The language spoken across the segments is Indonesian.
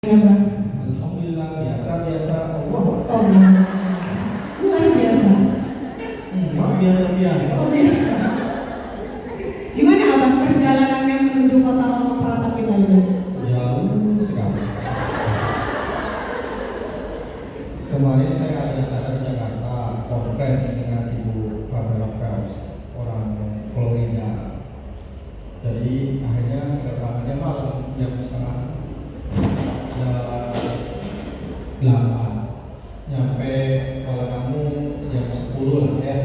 Ya, Bang. Alhamdulillah, biasa-biasa Allah. Oh, luar biasa. Biasa-biasa. Oh, biasa. Gimana Abang perjalanannya menuju kota Roma Pratap kita ini? Jauh sekali. Kemarin saya ada acara di Jakarta, conference dengan Ibu Pamela Pels, orang Florida. Jadi akhirnya kedatangannya malam jam setengah 8. Nyampe kalau kamu jam 10 lah ya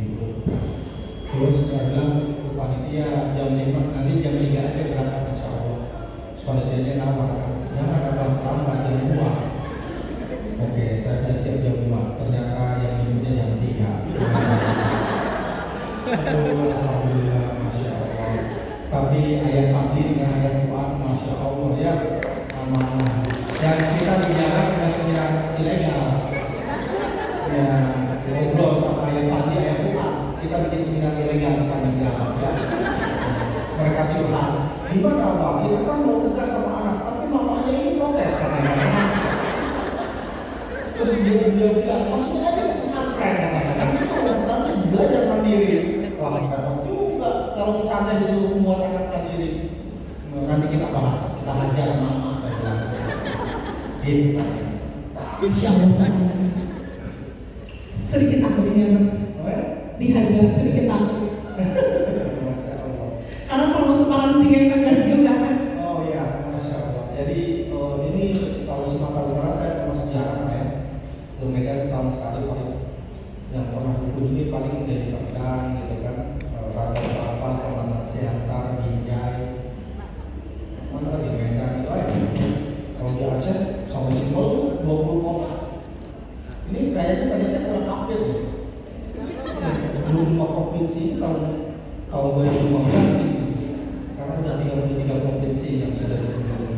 gitu. Terus saya bilang ke panitia jam 5, nanti jam 3 aja berangkat, insya Allah. Panitianya nawar, jangan ada terlambat jam 2. Oke, saya sudah siap jam 5. Ternyata yang minumnya jam 3. Alhamdulillah, Masya Allah. Tapi ayah Fadli dengan ayah Fuad, Masya Allah ya, amanah. Dan kita di jalan kita seminar ilegal. Ya, ngobrol sama ayah Fadli, ayah Fuad, kita bikin seminar ilegal sepanjang jalan ya. Mereka curhat, gimana Pak? Kita kan mau tegas sama anak, tapi mamanya ini protes katanya. Terus dia bilang, maksudnya aja ke pesantren katanya. Kan itu, tapi belajar mandiri. Wah, hebat juga kalau pesantren disuruh muat anak mandiri. Nanti kita bahas, kita ajar mama saya bilang. Gitu. Insya Allah sama. Sedikit takut ini Abang. Dihajar sedikit takut. Karena termasuk parenting yang tegas juga kan. Oh iya, Masya Allah. Jadi ini kalau Sumatera Utara saya termasuk jarang ya. Ke Medan setahun sekali paling. Yang pernah kunjungi paling dari Serdang gitu kan. Rata-rata Kecamatan Siantar, Binjai. Mana lagi Medan itu aja. Kalau di Aceh sampai Simbol 20 kota. Ini kayaknya banyaknya kurang update nih. 25 provinsi itu tahun 2015 sih. Karena sudah 33 provinsi yang sudah dikunjungi.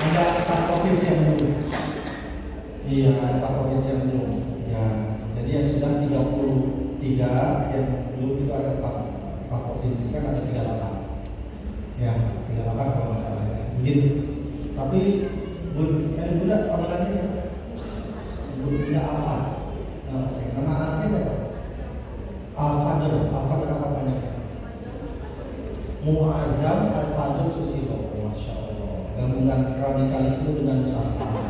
Ada 4 provinsi yang belum. Iya, 4 provinsi yang belum. Ya, jadi yang sudah 33, yang belum itu ada 4 provinsi, kan ada 38. Ya, 38 kalau nggak salah ya. Begitu. Tapi Bunda panggilannya siapa? Bunda Alfa. Oke, nama anaknya siapa? Al-Fadl apa namanya? Muazzam Al-Fadl Susilo. Masya Allah. Gabungan radikalisme dengan Nusantara.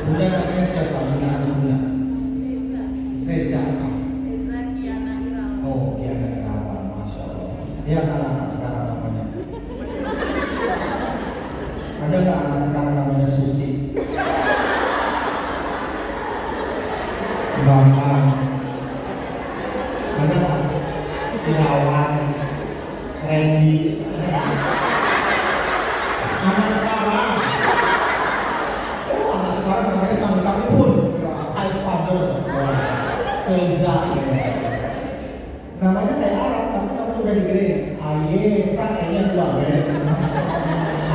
Bunda namanya siapa? Bunda. Seza. Oh, Kiana Irawan. Masya Allah. Dia anak-anak sekarang namanya. Ada nggak anak sekarang namanya Susi? Bambang. Ada nggak? Irawan, Randy. Anak sekarang. Oh, anak sekarang namanya canggih-canggih pun. Al-Fadl, Seza. Namanya kayak Arab, tapi kamu udah digedein. Ayesa kayaknya 2 guys.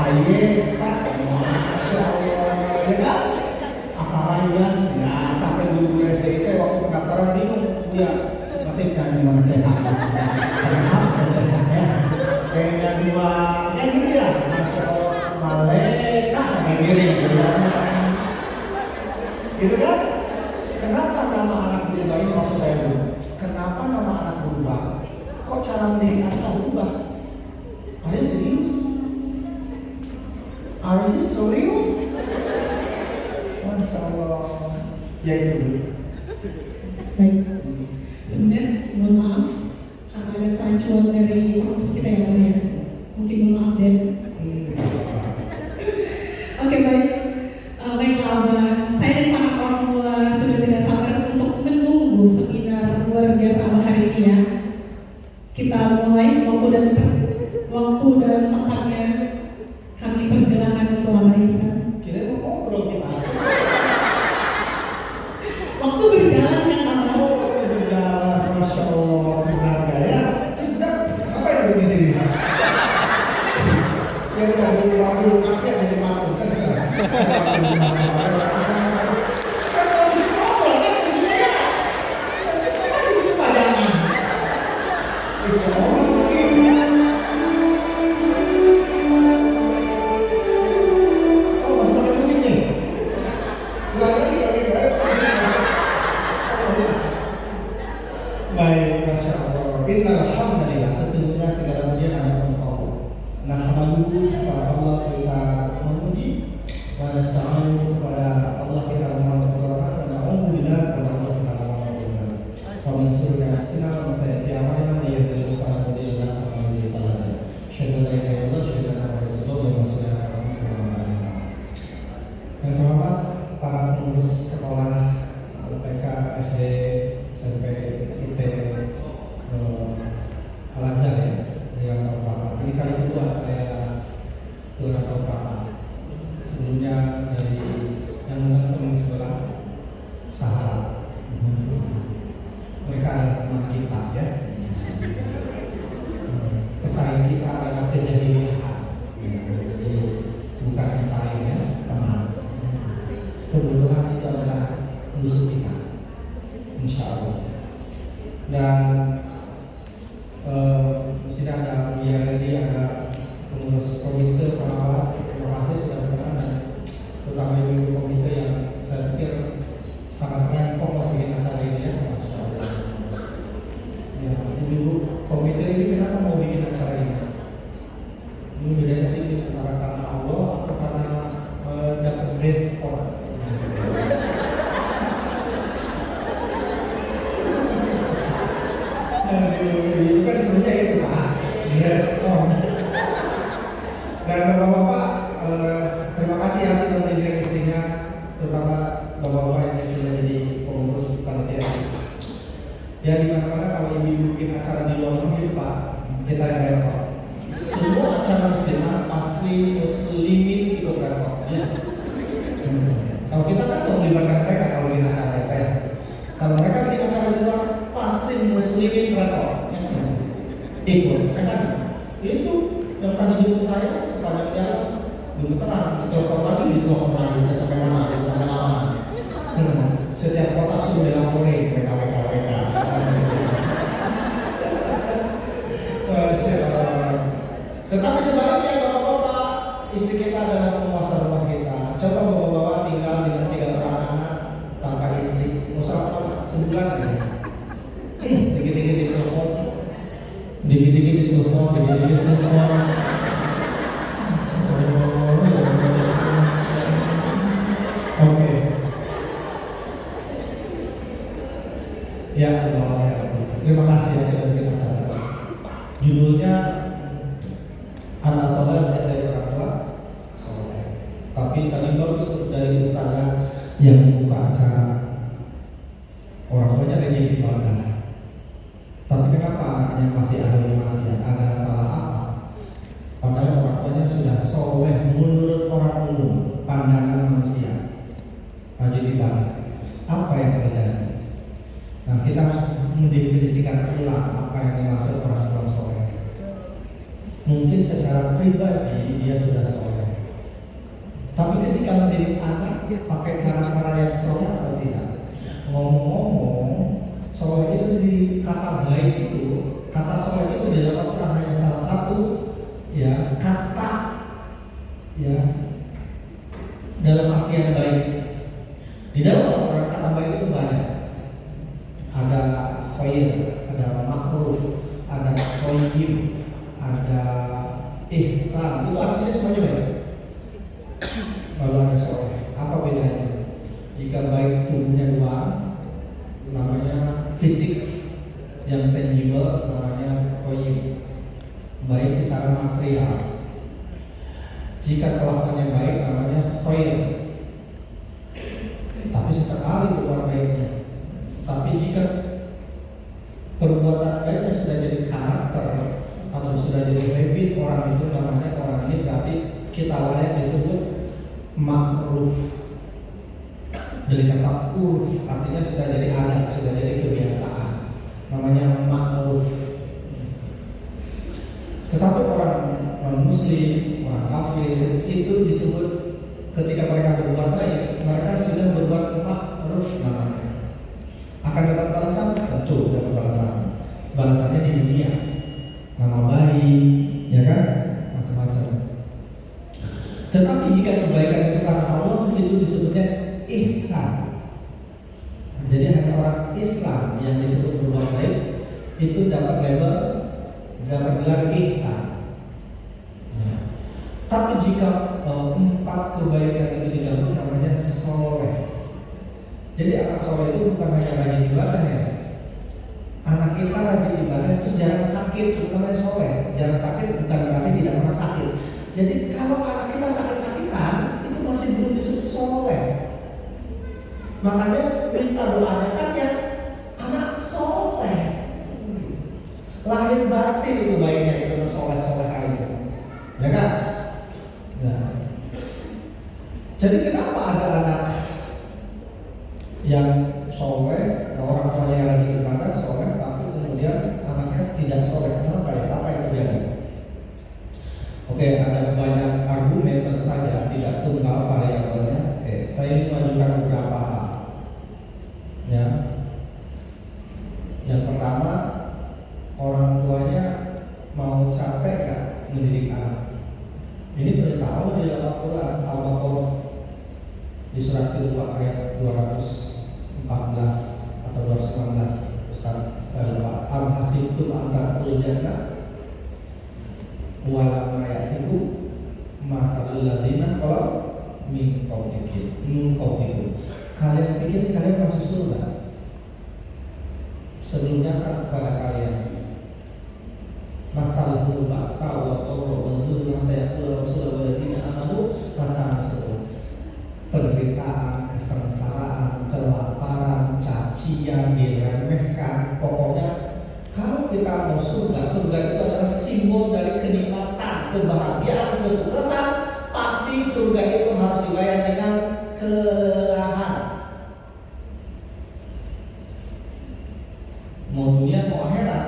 Ayesa, Masya Allah. Ya kan? Akaraian, ya sampai guru-guru SD itu waktu pendaftaran bingung. Dia nanti kan gimana cetak. Kenapa cetaknya? Kayaknya 2, ya gitu ya. Masya Allah, malaikat sampai miring. Gitu kan? Kenapa nama anak berubah ini maksud saya dulu? Kenapa nama anak berubah? Kok cara mendidik anak berubah? Are you serious? Are you serious? Masya Allah. Ya itu dulu. Baik. Sebenarnya mohon maaf karena ada kerancuan dari promosi kita ya Bang ya. Mungkin mohon maaf dan. Oke baik. Baiklah Abang. Saya dan para orang tua sudah tidak sabar untuk menunggu seminar luar biasa Abang hari ini ya. Kita mulai waktu dan tempatnya kami persilakan untuk Abang Ihsan. Kira mau ngobrol kita. Waktu berjalan kan Abang. Berjalan, Masya Allah, benar ya. Benar, apa yang ada di sini? Ya udah, dulu kasihan aja makan. Saya kan kalau di sini ngobrol kan di sini ya. Kan di sini pajangan. Istilah orang lagi. kali kedua saya ke Rantau Papa. Sebelumnya dari yang teman sebelah Sahara. Mereka adalah teman kita ya. Pesaing kita adalah kejadian. Jadi bukan pesaing ya, teman. Kebetulan itu adalah musuh kita, insya Allah. Dan sini ada BRD, ada pengurus komite pengawas. Terima kasih sudah datang, dan terutama ibu komite yang saya pikir sangat rempong bikin acara ini ya, masya Allah. Ya, ibu komite ini kenapa mau bikin acara ini? Ini bedanya tipis antara karena Allah atau karena dapat respon. Itu kan sebenarnya itu Pak, respon. Dan bapak-bapak, terima kasih ya sudah mengizinkan istrinya, terutama bapak-bapak yang istrinya jadi pengurus panitia. Ya di mana-mana kalau ibu bikin acara di luar negeri Pak, kita yang repot. Semua acara muslimah pasti muslimin ikut repot. Ya. Kalau kita kan tidak melibatkan mereka kalau bikin acara ya Pak ya. Kalau mereka bikin acara di luar, pasti muslimin repot. Ikut, kan? Itu yang tadi jemput saya sepanjang jalan gemeteran, ditelepon lagi, udah sampai mana, sampai mana. Setiap kota sudah dilaporin, WK. Tetapi sebaliknya bapak-bapak, istri kita adalah penguasa rumah kita. Coba bapak-bapak tinggal dengan 3 orang anak tanpa istri, usah lama, sebulan aja. Dikit-dikit ditelepon. Oke. Ya Allah, ya Allah. Terima kasih ya sudah bikin acara. Judulnya anak soleh dari orang tua soleh. Tapi tadi bagus dari ustazah yang membuka acara. Orang tuanya rajin ibadah. Tapi kenapa anaknya masih ahli maksiat? Ada salah apa? Padahal orang tuanya sudah soleh menurut orang umum, pandangan manusia. Rajin ibadah. Apa yang terjadi? Nah, kita harus mendefinisikan ulang apa yang dimaksud orang tua soleh. Mungkin secara pribadi dia sudah soleh, tapi ketika mendidik anak dia pakai cara-cara yang soleh atau tidak? Ngomong-ngomong, soleh itu di kata baik itu, kata soleh itu di dalam Al-Quran hanya salah satu ya kata ya dalam artian baik. Di dalam Al-Quran kata baik itu banyak. Ada khair, ada ma'ruf, ada thayyib, ada ihsan. Itu aslinya semuanya baik. Kalau ada soleh, apa bedanya? Jika baik tubuhnya doang, namanya fisik yang tangible, namanya thayyib, baik secara material. Jika kelakuannya baik, namanya khair, tapi sesekali keluar baiknya. Tapi jika perbuatan baiknya sudah jadi karakter atau sudah jadi habit orang itu, namanya orang ini berarti kita layak disebut ma'ruf. Dari kata urf artinya sudah jadi adat, sudah jadi kebiasaan, namanya ma'ruf. Tetapi orang non-muslim, orang kafir itu disebut ketika mereka berbuat baik, mereka sudah berbuat ma'ruf namanya. Akan dapat balasan? Tentu dapat balasan. Balasannya di dunia, nama baik, ya kan? Macam-macam. Tetapi jika kebaikan itu karena Allah, itu disebutnya ihsan. Jadi hanya orang Islam yang disebut berbuat baik itu dapat label, dapat gelar ihsan. Tapi jika 4 kebaikan itu digabung namanya soleh. Jadi anak soleh itu bukan hanya rajin ibadah ya. Anak kita rajin ibadah terus jarang sakit, itu namanya soleh. Jarang sakit bukan berarti tidak pernah sakit. Jadi kalau anak kita sakit-sakitan, itu masih belum disebut soleh. Makanya minta doanya kan yang anak soleh. Lahir batin itu baiknya itu soleh-soleh itu. Jadi kenapa ada anak yang soleh, orang tuanya yang lagi ibadah soleh, tapi kemudian anaknya tidak soleh? Kenapa ya? Apa yang terjadi? Oke, ada banyak argumen, tentu saja tidak tunggal variabelnya. Oke, saya mengajukan beberapa hal. Ya, yang pertama, orang tuanya mau capek nggak mendidik anak? Ini beritahu di dalam Al-Quran, Al-Baqarah di surat kedua ayat 214 atau 219. Ustaz sekali lupa. Am hasibtum an tadkhulul jannah wa lam ya'tikum mathalul ladzina khalu min qablikum. Kalian pikir kalian masuk surga? Sebelumnya kan kepada kalian masalahul ba'sa wa qawra wa zulma yaqulu rasulullah walladzina amanu mata nasrullah. Penderitaan, kesengsaraan, kelaparan, cacian, diremehkan, pokoknya kalau kita mau surga, surga itu adalah simbol dari kenikmatan, kebahagiaan, kesuksesan. Pasti surga itu harus dibayar dengan kelelahan. Mau dunia mau akhirat,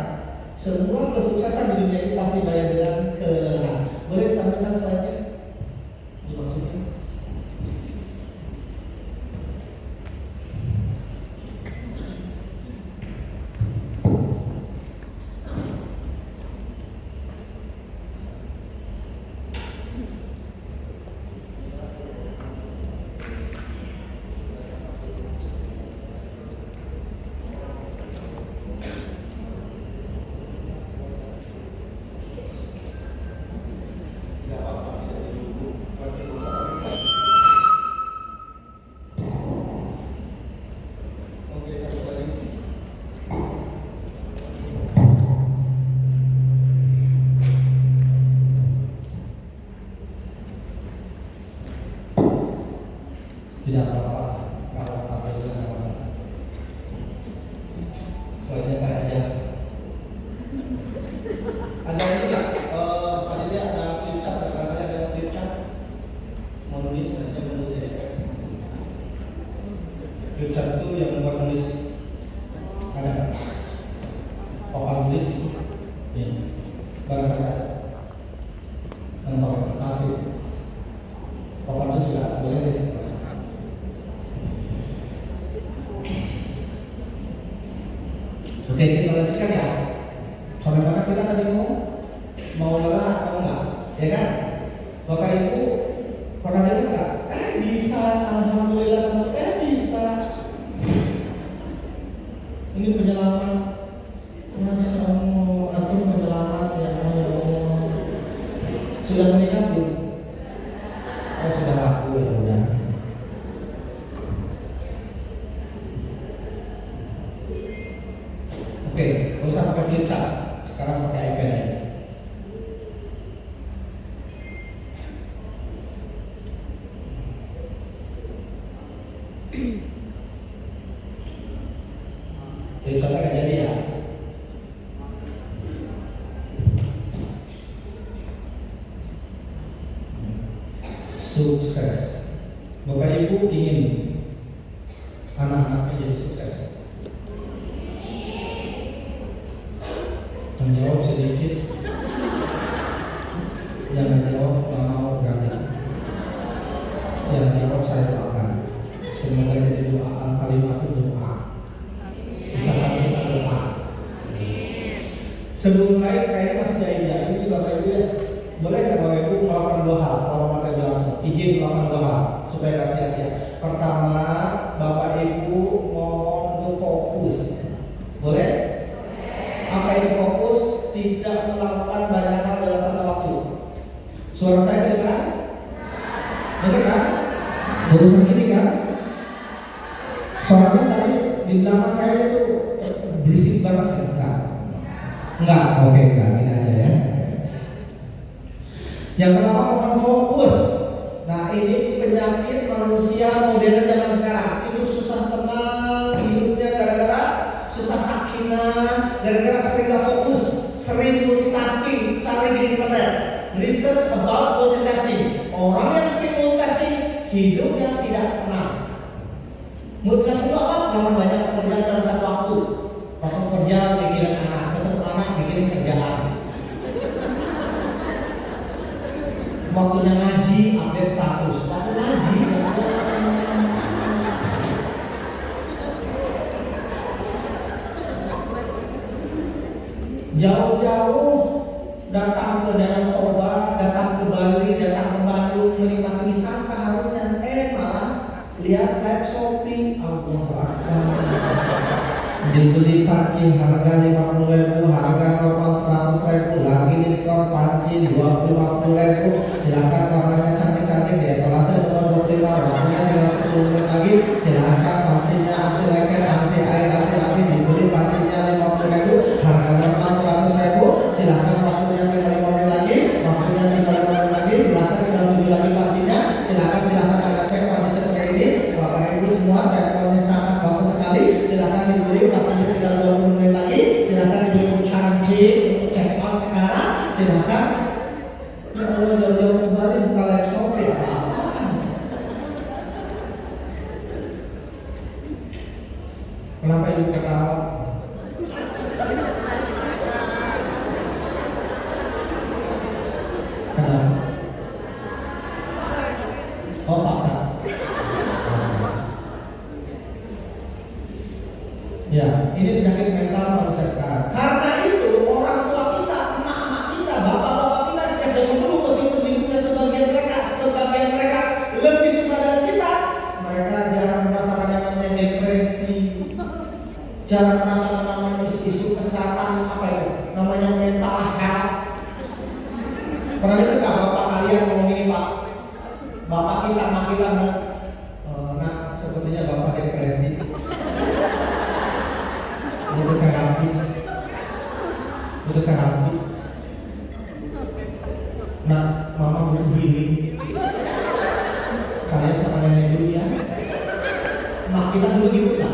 semua kesuksesan di dunia ini pasti bayar dengan kelelahan. Boleh ditampilkan slide-nya? Dimasukin. Tidak apa-apa kalau tampil dengan masalah. Soalnya saya aja. Ada ini nggak? Panitia ada flip chart, ada flip chart. Mau nulis nanti menulis ya. Flip chart itu yang membuat nulis. Ada papan tulis itu. Ya. Barang ada. Dan papan kertas itu. Papan tulis juga boleh deh. Oke, kita lanjutkan ya. Sampai mana kita tadi mau lelah atau enggak? Ya kan? Bapak Ibu pernah dengar enggak? Bisa, alhamdulillah sampai bisa. Ini penyelamat. Masya Allah, aku penyelamat ya Allah. Sudah menikah belum? Oh sudah laku ya udah. Oke, nggak usah pakai flip chart. Sekarang pakai iPad aja. Flip chart nggak jadi ya. Sukses. Bapak Ibu ingin anak-anaknya jadi sukses. Menjawab sedikit, jangan jawab mau ganti. Jangan jawab saya doakan. Semoga jadi doa, kalimat itu doa. Ucapan kita doa. Sebelum naik kayaknya masih jahit ini Bapak Ibu ya. Boleh nggak Bapak Ibu melakukan dua hal selama materi berlangsung? Izin melakukan dua hal supaya nggak sia-sia. Pertama, Bapak Ibu mohon untuk fokus. Boleh? Apa ini fokus? Tidak melakukan banyak hal dalam satu waktu. Suara saya kedengeran? Dengar kan? Terusan ini kan? Suaranya tadi di belakang kayaknya itu berisik banget gitu kan? Enggak, oke enggak, gini aja ya. Yang pertama mohon fokus. Nah ini penyakit manusia modern zaman sekarang. Itu susah tenang hidupnya gara-gara susah sakinah, gara-gara sering gak fokus, sering multitasking, cari di internet, research about multitasking. Orang yang sering multitasking hidupnya tidak tenang. Multitask itu apa? Melakukan banyak pekerjaan dalam satu waktu. Waktu kerja mikirin anak, ketemu anak mikirin kerjaan. Waktunya ngaji, update status. Waktu ngaji, jauh-jauh datang ke Danau Toba, datang ke Bali, datang ke Bandung, menikmati wisata harusnya, malah lihat live shopping. Allah Akbar. Dibeli panci harga 50.000, harga normal 100.000, lagi diskon panci 50.000. Silakan warnanya cantik-cantik di etalase nomor 25, waktunya tinggal 10 menit lagi. Silakan pancinya anti lengket, anti air, anti api. Dibeli pancinya 50.000, harga normal 100.000. Silakan waktunya tinggal 5 menit lagi, waktunya tinggal 5 menit lagi. Silakan tinggal 7 lagi pancinya. Silakan Anda cek panci seperti ini. Bapak Ibu semua, teleponnya sangat bagus sekali. Silakan dibeli, waktunya tinggal 20 menit lagi. Silakan dibeli cantik untuk check out sekarang. Silakan. Ya Allah, jauh-jauh ke Bali buka live shopping apa-apaan. Kenapa Ibu ketawa? Kenapa? Oh, fakta. Ya, ini penyakit mental manusia sekarang. Karena itu orang tua kita, emak-emak kita, bapak-bapak kita sejak zaman dulu meskipun hidupnya sebagian mereka lebih susah dari kita, mereka jarang merasakan yang namanya depresi, jarang merasakan namanya isu-isu kesehatan apa itu, namanya mental health. Pernah dengar nggak bapak kalian ngomong ini Pak? Bapak kita, emak kita nah sepertinya bapak depresi. Butuh terapi. Nah, mama butuh healing. Kalian sama nenek dulu ya. Mak kita dulu gitu kan?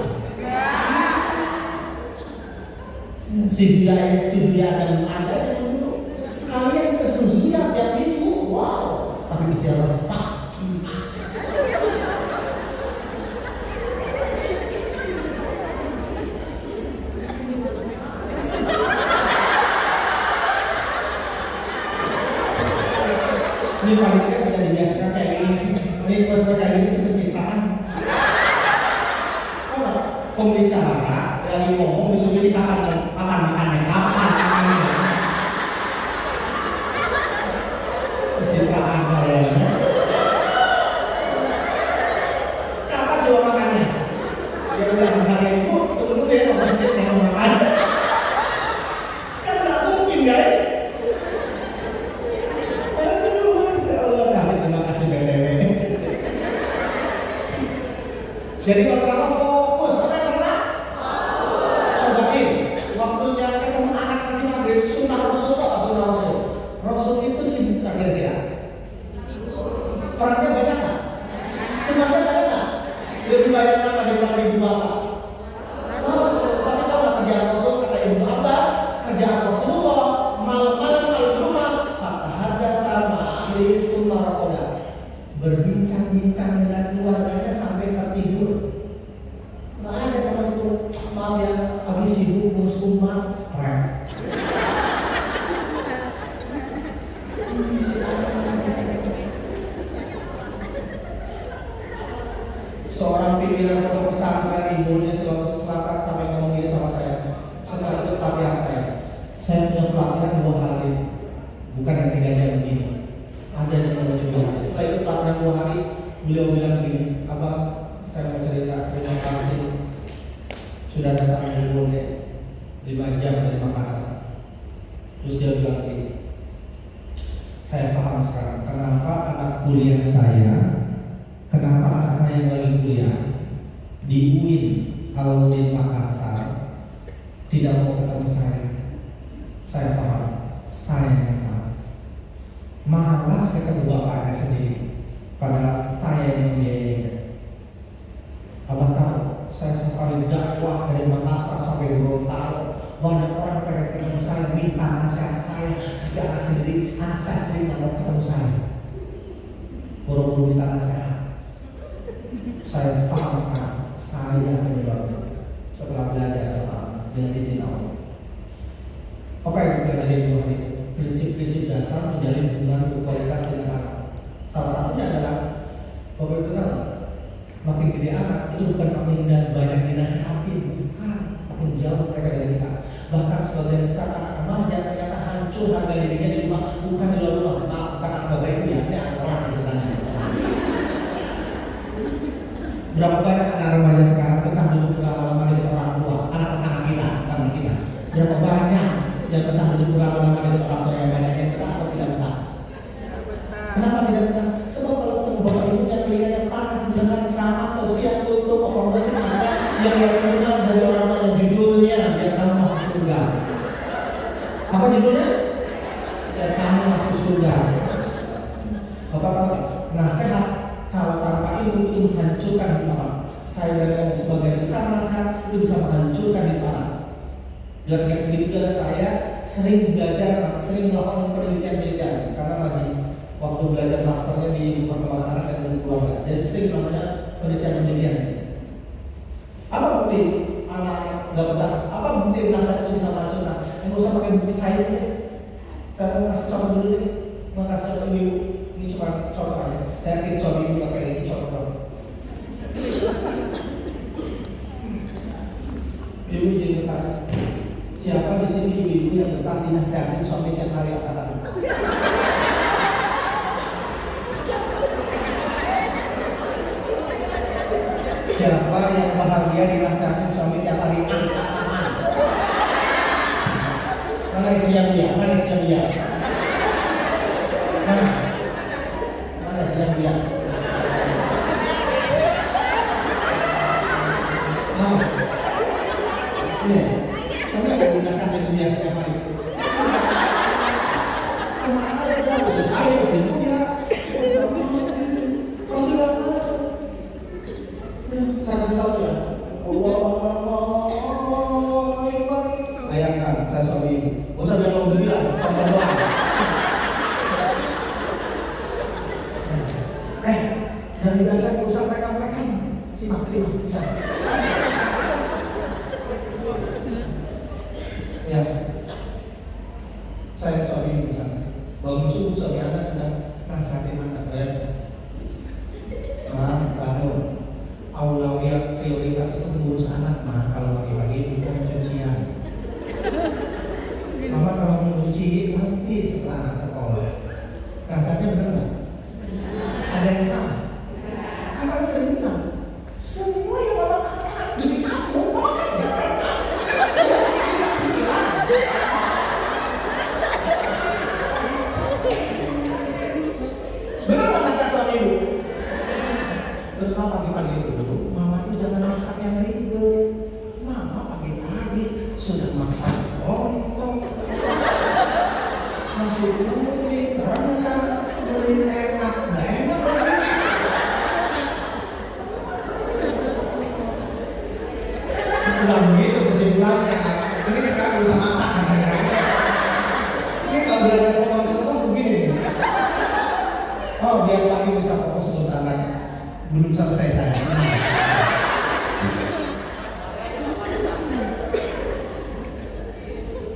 Suzuya dan ada yang dulu. Kalian ke Suzuya tiap minggu, wow. Tapi bisa resah. Ini panitia bisa dibiasakan kayak gini. Ini kayak gini cuma citraan. Kalau pembicara lagi ngomong disuruh di kapan makannya. Citraan kayaknya. Kapan coba makannya? Ya udah hari ini tunggu dulu ya, Bapak sedikit saya mau makan. Kan nggak mungkin guys. Jadi pertama fokus, pernah? Cobain, waktunya ketemu anak nanti maghrib, sunnah Rasul apa sunnah Rasul? Rasul itu sibuk tak kira-kira? Perannya banyak nggak? Tugasnya banyak nggak? Lebih banyak mana daripada ibu bapak? Rasul, tapi tahu nggak kerjaan Rasul? Kata Ibnu Abbas, kerjaan Rasulullah malam-malam kalau di rumah, fatahaddatsa ma'ahli sunnah Rakoda, berbincang-bincang dengan keluarganya sampai tertidur. Nggak ada teman itu, maaf ya, habis sibuk ngurus umat, keren. Seorang pimpinan pondok pesantren ibunya Sulawesi Selatan sampai ngomong gini sama saya. Setelah itu pelatihan saya punya pelatihan 2 hari, bukan yang 3 jam begini. Ada yang namanya 2 hari. Setelah itu pelatihan 2 hari, beliau bilang begini, Abang, saya mau cerita, terima kasih sudah datang ke 5 jam dari Makassar. Terus dia bilang begini, saya paham sekarang kenapa anak kuliah saya, kenapa anak saya yang lagi kuliah di UIN Alauddin Makassar tidak mau ketemu saya. Saya paham, saya yang salah. Malas ketemu bapaknya sendiri, padahal saya yang membiayainya. Abang tahu, saya safari dakwah dari Makassar sampai Gorontalo. Banyak orang pengen ketemu saya, minta nasihat saya, tapi anak saya sendiri nggak mau ketemu saya. Boro-boro minta nasihat. Saya paham sekarang, saya penyebabnya setelah belajar sama dengan izin Allah. Apa yang dipelajari di rumah ini? Prinsip-prinsip dasar menjalin hubungan berkualitas dengan anak. Salah satunya adalah Bapak Ibu tahu, makin gede anak itu bukan makin banyak dinasihati, bukan, makin jauh mereka dari kita. Bahkan sebagian besar anak remaja ternyata hancur harga dirinya di rumah, bukan di luar rumah. Maaf, bukan anak Bapak Ibu ya, ini anak orang sebenarnya. Berapa banyak anak remaja sekarang betah duduk berlama-lama dengan orang tua, anak-anak kita, anak kita. Berapa banyak yang betah duduk berlama-lama dengan orang tua yang banyak yang betah atau tidak betah? Kenapa tidak betah? Sebab kalau ketemu Bapak Ibu yang telinganya panas mendengar ceramah atau siap tutup omongan masa yang lihatnya dari orang tua yang judulnya biar kamu masuk surga. Apa judulnya? Biar kamu masuk surga. Bapak tahu nasihat kalau tanpa ilmu itu menghancurkan hidup anak. Saya dari sebagian besar nasihat itu bisa menghancurkan hidup anak. Dan kayak begitu saya sering belajar, sering melakukan penelitian-penelitian karena majlis waktu belajar masternya di perkembangan anak dan keluarga. Jadi sering namanya penelitian-penelitian. Apa bukti anak-anak nggak betah? Apa bukti nasihat itu bisa menghancurkan? Yang usah pakai bukti sains deh. Saya mau kasih contoh dulu deh. Mau kasih contoh ibu. Ini cuma contoh aja. Saya yakin suami ibu pakai ini contoh. Ibu izin bertanya, siapa di sini ibu-ibu yang betah dinasihatin suami tiap hari anak-anak? Siapa yang bahagia dinasihatin suami tiap hari angkat tangan? Mana istrinya dia? Mana istrinya dia? Mana? Mana istrinya dia? Mana? Ini, saya nggak dinasihatin dia setiap hari. Sama aja, istri saya, istrimu ya. Pasti nggak ada. Saya kasih tahu ya. Bayangkan saya suami ibu. Gak usah bilang mau bilang, tambah doa. Jangan dibahas urusan mereka. Simak. Ya, saya suami ibu sana. Bangun subuh suami anda sedang nasihatin anak ya. Bangun. Aulawiyah prioritas itu mengurus anak mah kalau pagi-pagi bukan cucian. Mama kalau mencuci nanti setelah anak sekolah. Rasanya benar nggak? Ada yang salah? Apa yang saya bilang? Semua yang mama katakan demi kamu, mama kan dengar. Ya saya bilang. Benar nggak nasihat suami ibu? Terus mama pagi-pagi itu, mama itu jangan masak yang ribet. Mama pagi-pagi sudah masak lontong, nasi kuning, rendang, lebih enak, nggak enak lagi. Bukan gitu kesimpulannya. Ini sekarang bisa masak katanya. Ini kalau belajar sama orang begini. Oh, biar kami bisa fokus terus anak. Belum selesai saya.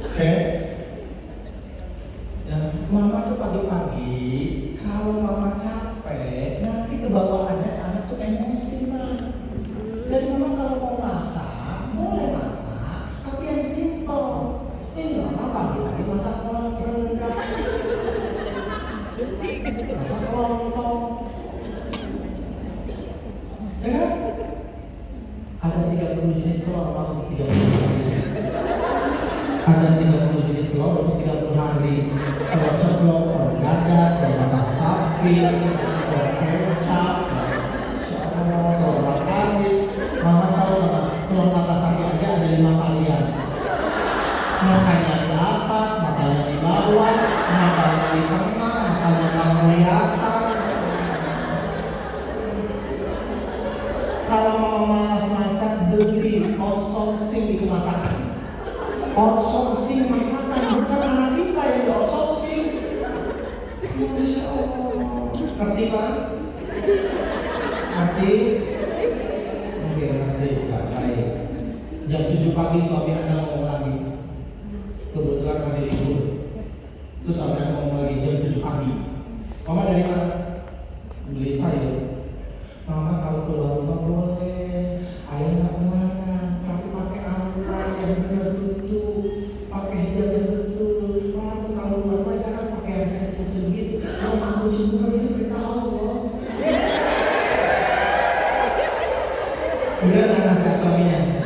Oke. Ya, mama tuh pagi-pagi kalau mama capek nanti kebawaannya anak tuh emosi mah. Jadi mama kalau mau masak boleh masak, tapi yang simple. Ini mama pagi-pagi masak rendang, masak lontong. Ya, ada 30 jenis telur untuk 30 hari. Ada 30 jenis telur untuk 30 hari. Telur ceplok, telur dadar, telur mata sapi, telur kecap, telur bakari. Mama tahu nggak? Telur mata sapi aja ada 5 varian. Matanya di atas, matanya di bawah, matanya di tengah, matanya nggak kelihatan. Kalau mau masak beli outsourcing itu masakan. Outsourcing masakan bukan anak kita yang di outsourcing. Masya Allah. Ngerti Pak? Ngerti? Jam 7 pagi suami Anda ngomong lagi. Kebetulan hari libur. Terus suami Anda ngomong lagi jam 7 pagi. Mama dari mana? Beli sayur. Mama kalau keluar rumah boleh. Ayah nggak melarang, tapi pakai aurat yang benar betul, pakai hijab yang betul. Mama tuh kalau keluar rumah jangan pakai yang seksi-seksi begitu. Mama aku cemburu, ini perintah Allah. Benar nggak nasihat suaminya?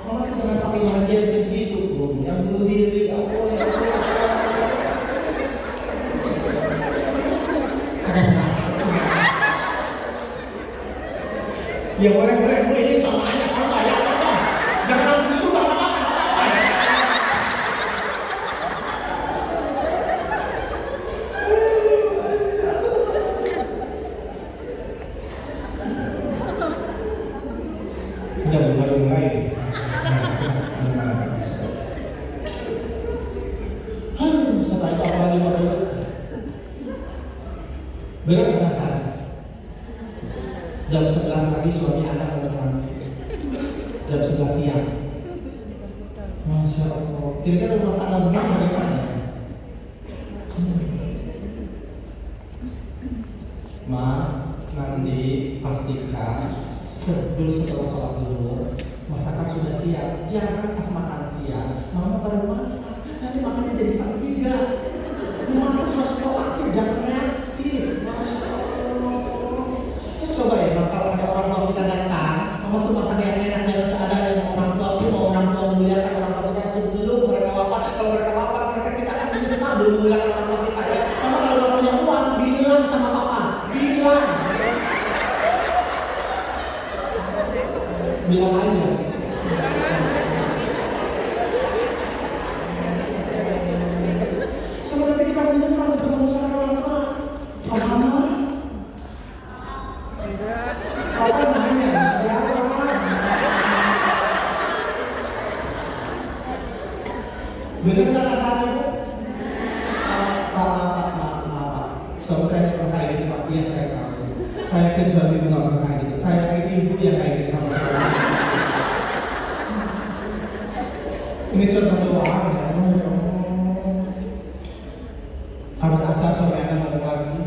Mama tuh jangan pakai bahagia segitu, bro. Yang bunuh diri, Allah ya Allah. Ya boleh Bu, ini contoh aja, contoh ya, contoh. Jangan langsung dulu apa-apa. Udah baru mulai nih. Setelah itu apa lagi mau coba? Benar penasaran? Jam 11 pagi suami anak datang. Jam 11 siang. Masya Allah. Kira-kira rumah tangga begini bagaimana? Ma, nanti pastikan setelah sholat zuhur masakan sudah siap. Jangan pas makan siang, mama baru masak. Nanti makannya jadi 1:30. Rumah itu harus proaktif, jangan reaktif. Masya Allah. Terus coba ya, kalau ada orang tua kita datang, mama tuh masak yang enak, jangan seadanya dengan orang tua. Aku mau orang tua memuliakan orang tua kita sebelum mereka wafat. Kalau mereka wafat, mereka kita akan menyesal belum memuliakan orang tua kita ya. Mama kalau nggak punya uang, bilang sama papa, bilang aja. Sebenarnya kita menyesal untuk mengusahakan orang tua. Paham? Apa nanya? Benar nggak rasanya Bu? Pak. Suami saya pernah kayak gitu Pak. Iya saya tahu. Saya kan suami ibu nggak pernah kayak gitu. Saya kayak ibu yang kayak gitu sama saya. Ini contoh doang ya. Habis asar suami Anda mau lagi.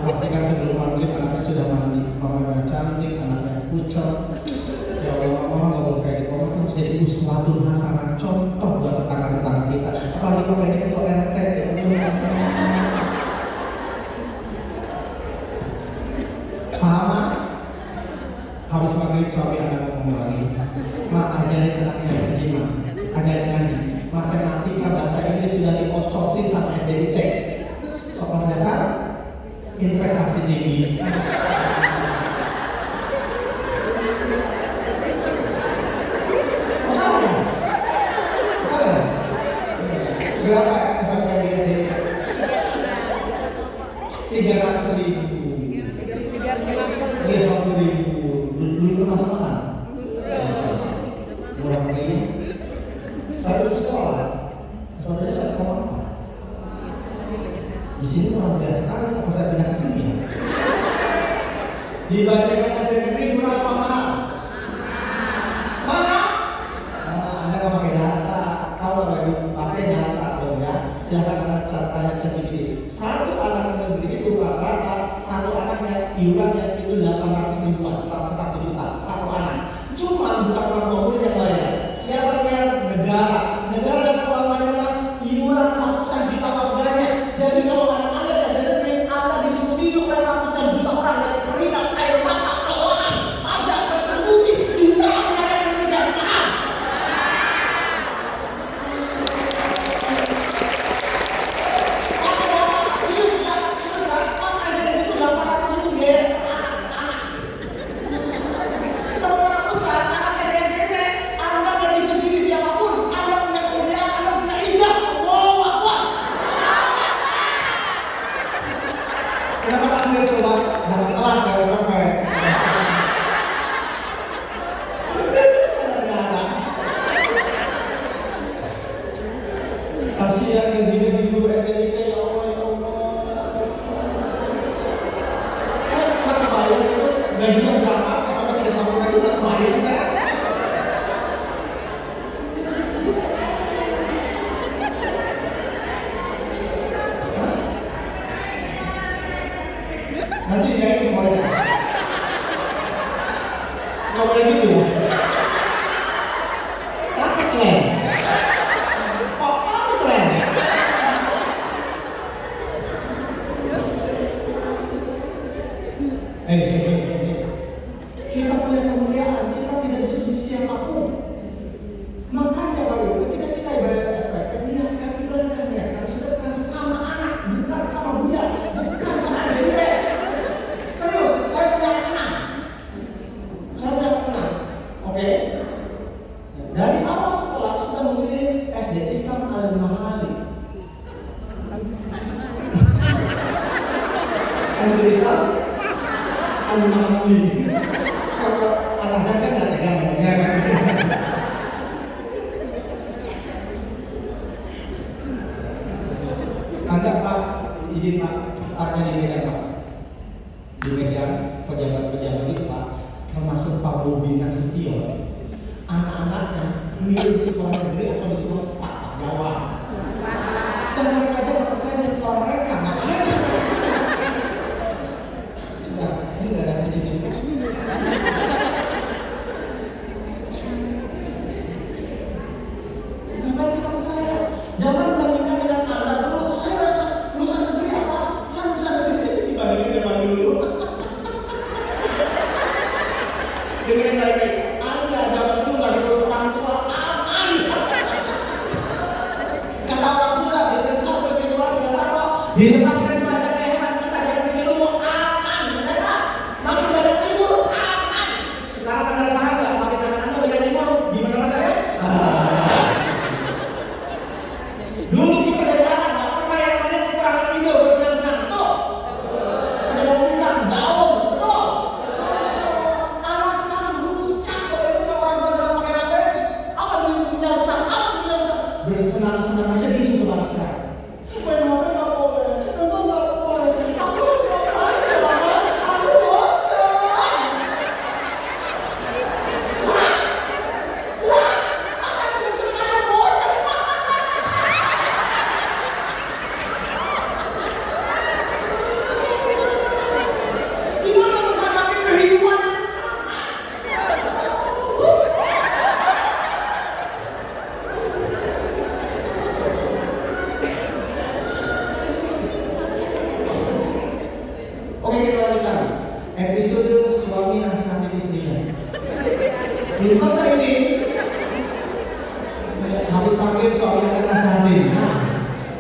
Pastikan sebelum maghrib anaknya sudah mandi. Mamanya cantik, anaknya pucat. Ya Allah, mama nggak boleh kayak gitu. Mama tuh harus jadi uswatun hasanah, contoh buat tetangga-tetangga kita. Apalagi mama ini ketua RT. Paham? Habis maghrib suami anak ngomong lagi. Ma, ajarin anaknya ngaji, Ma. Ajarin ngaji. Matematika, bahasa Inggris sudah dikososin sama SDIT. Soal dasar investasi tinggi. Berapa SMP di SDIT? 300.000. 350.000. Dulu itu masuk makan? Murah kali. Saya dulu sekolah. Sebenarnya saya sekolah. Di sini orang muda sekali, apa saya pindah ke sini ya? Dibandingkan SD negeri berapa mahal? Mahal? Anda nggak pakai data, kalau nggak pakai data dong ya. Silakan Anda tanya ChatGPT. Satu anak negeri itu rata-rata satu anaknya iurannya itu 800 ribuan sampai 1 juta satu anak. Cuma bukan orang tua murid yang bayar. Siapa yang negara? Negara dapat uang dari mana? Iuran ratusan juta warganya. Jadi kalau anak Anda di SDN, Anda disubsidi oleh ratusan juta orang dari keringat, air mata, keuangan, ada retribusi jutaan rakyat Indonesia. Paham? Kasihan gaji-gaji guru SDIT, ya Allah, ya Allah. Saya pernah kebayang itu gajinya berapa sampai 3 tahun Nanti dinaikin sama mereka. Nggak boleh gitu ya. Tapi keren. Papa keren. Kita punya kemuliaan, kita tidak disuruh siapapun. Makanya baru ketika kita ibadah SPP, niatkan ibadah, niatkan sedekah sama anak, bukan sama budak, bukan sama SD. Serius, saya punya anak 6. Oke? Dari awal sekolah sudah memilih SD Islam Al-Mahali. SD Islam Al-Mahali. Kalau alasan kan nggak tegang ya. Anda Pak, izin Pak, tanya di Medan Pak. Di Medan pejabat-pejabat itu Pak, termasuk Pak Bobi Nasution, anak-anaknya milih di sekolah negeri atau di sekolah setak Jawa. Dan mereka aja nggak percaya dengan sekolah mereka, makanya sudah, ini nggak ada CCTV. Ngapain kita percaya? Jangan bandingkan dengan Anda dulu. Saya rasa lulusan negeri apa? Saya lulusan negeri dibandingin zaman dulu. Dengerin baik-baik. Anda zaman dulu nggak diurus orang tua, aman. Kata orang Sunda, dikencang berpintuas dasar kok. Dilepaskan belajar hebat kita jangan pikir dulu, aman. Benar? Makin banyak libur, aman. Sekarang Anda rasakan nggak? Makin anak-anak banyak libur, gimana rasanya? Dulu kita jadi anak nggak pernah yang namanya kekurangan ide bersenang-senang, betul? Tidak mau pisang, daun, betul? Anak sekarang rusak, kalau itu orang bangga pakai language, apa bunyinya rusak, apa bunyinya rusak? Bersenang-senang aja bingung coba anak sekarang. Kenapa nggak boleh? Kenapa nggak boleh? Aku harus ngapain coba? Aku bosan. Wah, masa senang-senang aja bosan? Gimana menghadapi kehidupan yang sama? Oke, kita lanjutkan. Episode suami nasihati istrinya. Belum selesai ini. Habis maghrib suami akan nasihati.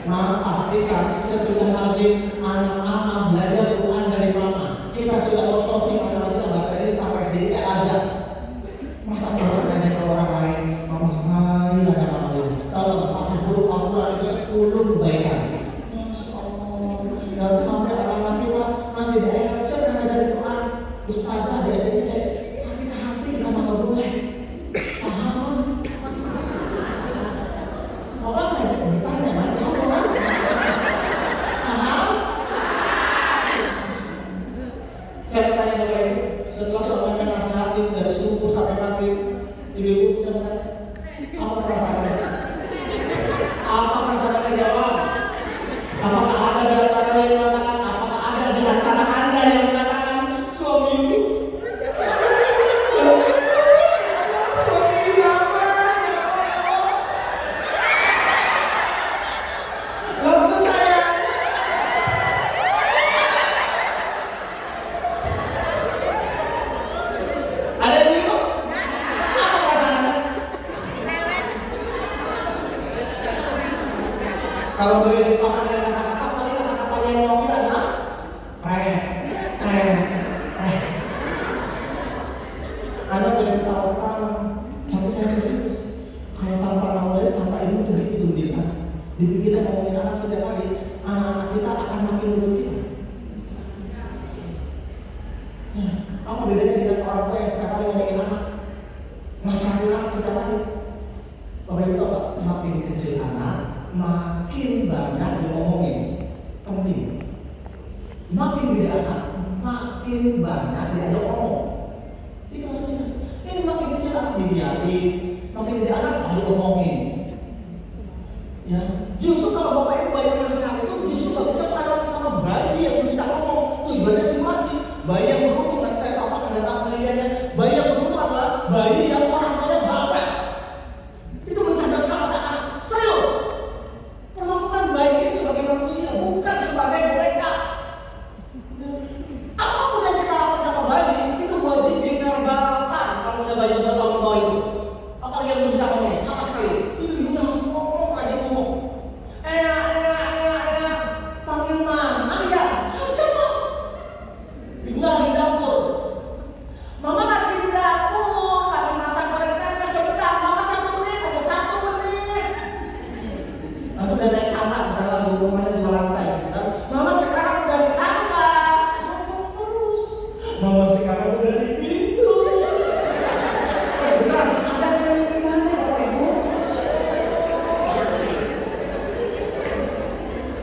Nah, pastikan sesudah maghrib anak mama belajar Quran dari mama. Kita sudah outsourcing matematika bahasa ini sampai SD kayak azab. Masa orang nanya ke orang lain, mama hari ada mama ini. Kalau satu huruf Al-Quran itu 10 kebaikan. Masya Allah. Dan sampai anak-anak kita nanti di akhirat saya akan ngajarin Quran. Ustazah di SD kita sakit hati kita nggak boleh. Paham? Orang ngajak bertanya, macam orang. Paham? Saya bertanya kepada ibu, setelah suaminya nasihati dari subuh sampai maghrib, ibu saya bertanya, apa perasaannya? Apa perasaannya jawab? Apakah ada di antara yang mengatakan? Apakah ada di antara Anda yang mengatakan suami ibu? Suami apa? Langsung saya. Ada yang gitu? Apa perasaannya? Kalau boleh dipakai dengan kata-kata, paling kata-katanya yang mau adalah reh. Anda boleh ketawa-ketawa, tapi saya serius. Kalau tanpa knowledge, tanpa ilmu itu gitu dia. Dipikirkan ngomongin anak setiap hari, anak-anak kita akan makin nurut kita. Ya, apa bedanya dengan orang tua yang setiap hari ngomongin anak? Nasihatin anak setiap hari. Bapak Ibu tahu nggak? Makin kecil anak, makin banyak diomongin. Penting. Makin gede anak, makin banyak diajak ngomong. Itu harusnya. Ini makin kecil anak dibiarin, makin gede anak malah diomongin. Ya, justru kalau Bapak Ibu banyak nasihat itu justru bagusnya kalau sama bayi yang bisa ngomong, tujuannya stimulasi.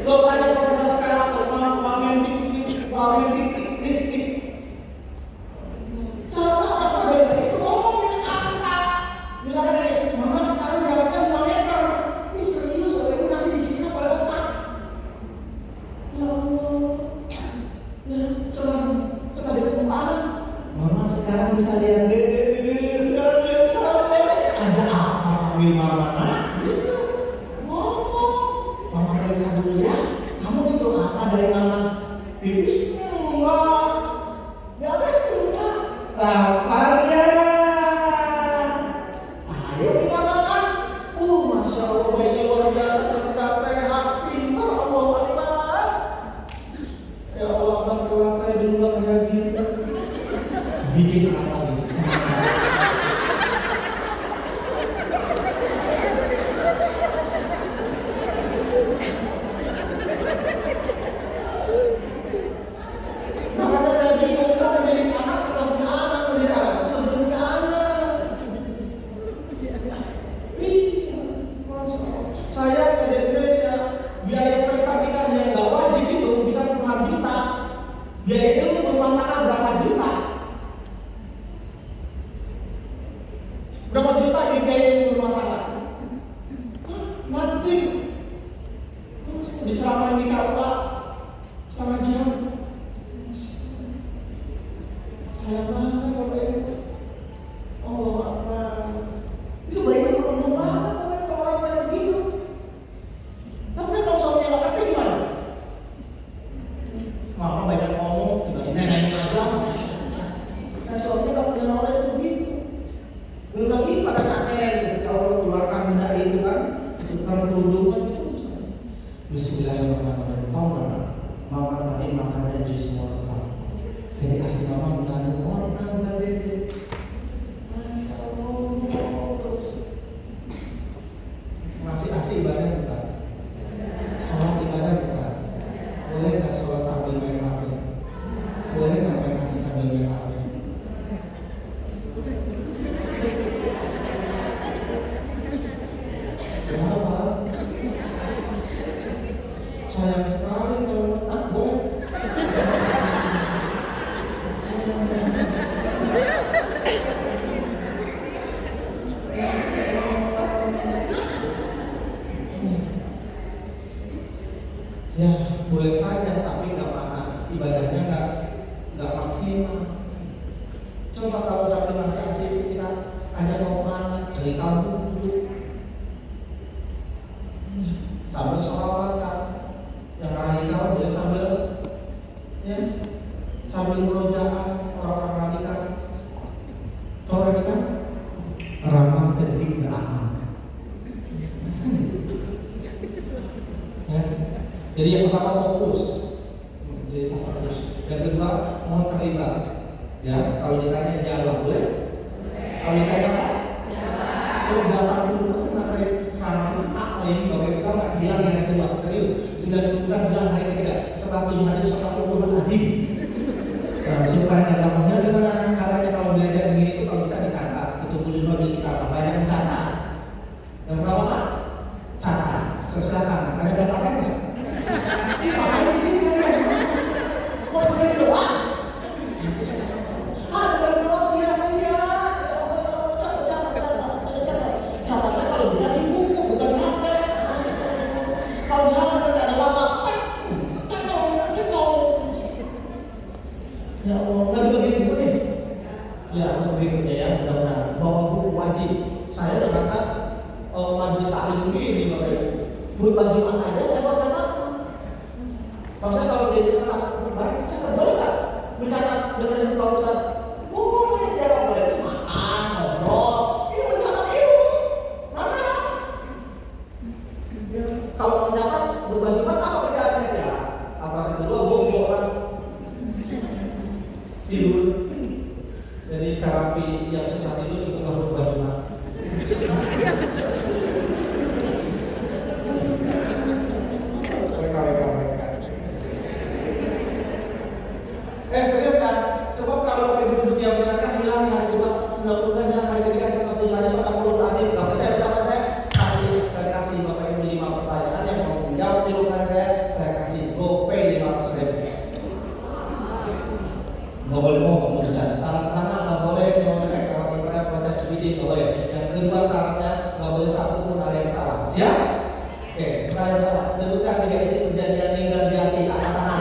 Lo tanya profesor sekarang, wamen tik tik. Salah apa dari itu ngomongin angka. Misalkan ini, mama sekarang jaraknya 5 meter. Ini serius, aku nanti di sini pada otak. Ya Allah. Ya, setelah ketemu anak, mama sekarang bisa lihat dede, sekarang lihat ada apa ambil mama nak? Gitu. Ngomong, mama periksa dulu ya. Kamu butuh apa dari mama? Pipis? Enggak. Ya enggak. Lapar ya. Ayo kita makan. Masya Allah, bayinya luar biasa, cerdas, sehat, pintar, Allah Akbar. Ya Allah, bantuan saya dulu kayak gitu. Bikin analis. Makanya saya bingung kan mendidik anak setelah punya anak, mendidik anak sebelum punya anak. Iya, Masya Allah. Saya dari Indonesia, biaya pesta kita yang nggak wajib itu bisa puluhan juta. Biaya itu rumah tangga berapa juta? Berapa juta ini biaya rumah tangga? Nothing. Diceramain di KUA setengah jam. Saya mana Bapak Ibu? Allah Akbar. Itu bayinya beruntung banget kalau orang kayak begitu. Tapi kalau suaminya nggak ngerti gimana? Mama banyak ngomong, tinggal nenek aja. Dan suaminya nggak punya knowledge begitu. Belum lagi pada saat nenek, ya Allah keluarkan benda itu kan, bukan kerudungan itu. Bismillahirrahmanirrahim. Tahu nggak? Mama tadi makan jus wortel. Jadi pasti mama mengandung wortel tadi. Masya Allah. Terus masih ibadah bukan? Sholat ibadah bukan? Boleh nggak sholat sambil main HP? Boleh nggak main nasi sambil main HP? Kenapa? Sayang sekali kalau boleh. Ya boleh saja, tapi nggak apa, ibadahnya nggak maksimal. Coba kalau sampai masih kita ajak mau kemana, cerita dulu, sambil sholawatan, yang radikal boleh sambil murojaah orang radikal. Tahu radikal? Ramah terdik beramal. Ya. Jadi yang pertama fokus, yang kedua mohon terlibat. Ya, kalau ditanya jawab boleh. Kalau ditanya apa? Jawab. 90% materi sama taklim bahwa kita nggak bilang yang kedua serius. 90% bilang hari ketiga. Setelah 7 hari setelah Quran Azim. Supaya gampangnya gimana caranya kalau belajar begini itu kalau bisa dicatat. 75 bil kita banyak mencatat. Yang pertama apa? Catat. Silakan. Ada catatan nggak? Ngapain di sini kan? Mau beri doa? Beri doa sia-sia. Catatnya kalau bisa di buku, bukan di HP. Kalau di HP nanti ada WhatsApp, cek dong. Ya Allah, lagi bagi buku nih. Ya, untuk berikutnya ya, mudah-mudahan bawa buku wajib. Saya ternyata majelis taklim ini, Bapak Ibu. Buat baju mana aja saya bawa catatan. Maksudnya kalau dia bisa baik catat, boleh nggak mencatat dengan Pak Ustaz? Boleh, dia nggak boleh makan, ngobrol. Ini mencatat ilmu, rasa. Kalau mencatat berbaju apa kerjaannya ya? Apa kedua bohong kan? Tidur. Jadi terapi yang susah tidur itu harus berbaju. Nggak boleh mau berbicara. Syarat pertama nggak boleh mau kayak orang internet, mau chat GPT, nggak boleh. Yang kedua syaratnya nggak boleh satu pun ada yang salah. Siap? Oke, pertanyaan pertama. Sebutkan 3 isi perjanjian linggar di hati angkat tangan.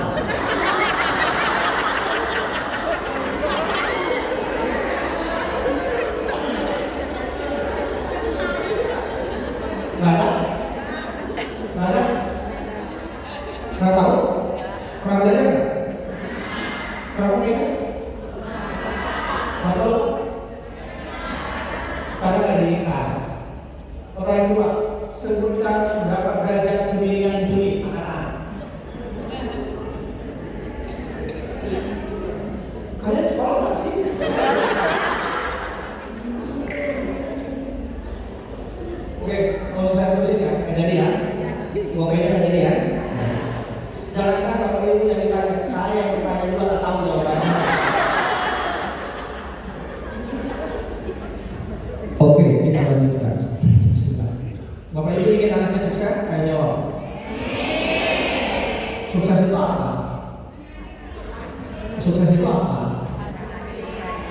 Nggak ada? Nggak ada? Nggak tahu? Pernah belajar nggak? Pernah punya? Nggak tahu? Karena nggak diikat. Pertanyaan kedua, sebutkan berapa derajat kemiringan bumi angkat. Kalian sekolah nggak sih? Oke, kalau saya tulisin ya, nggak jadi ya. Gua kayaknya nggak jadi ya. Jangankan Bapak Ibu yang ditanya, saya yang ditanya juga nggak tahu jawabannya. Oke, kita lanjutkan. Bapak Ibu ingin anaknya sukses? Ayo jawab. Sukses itu apa? Sukses itu apa?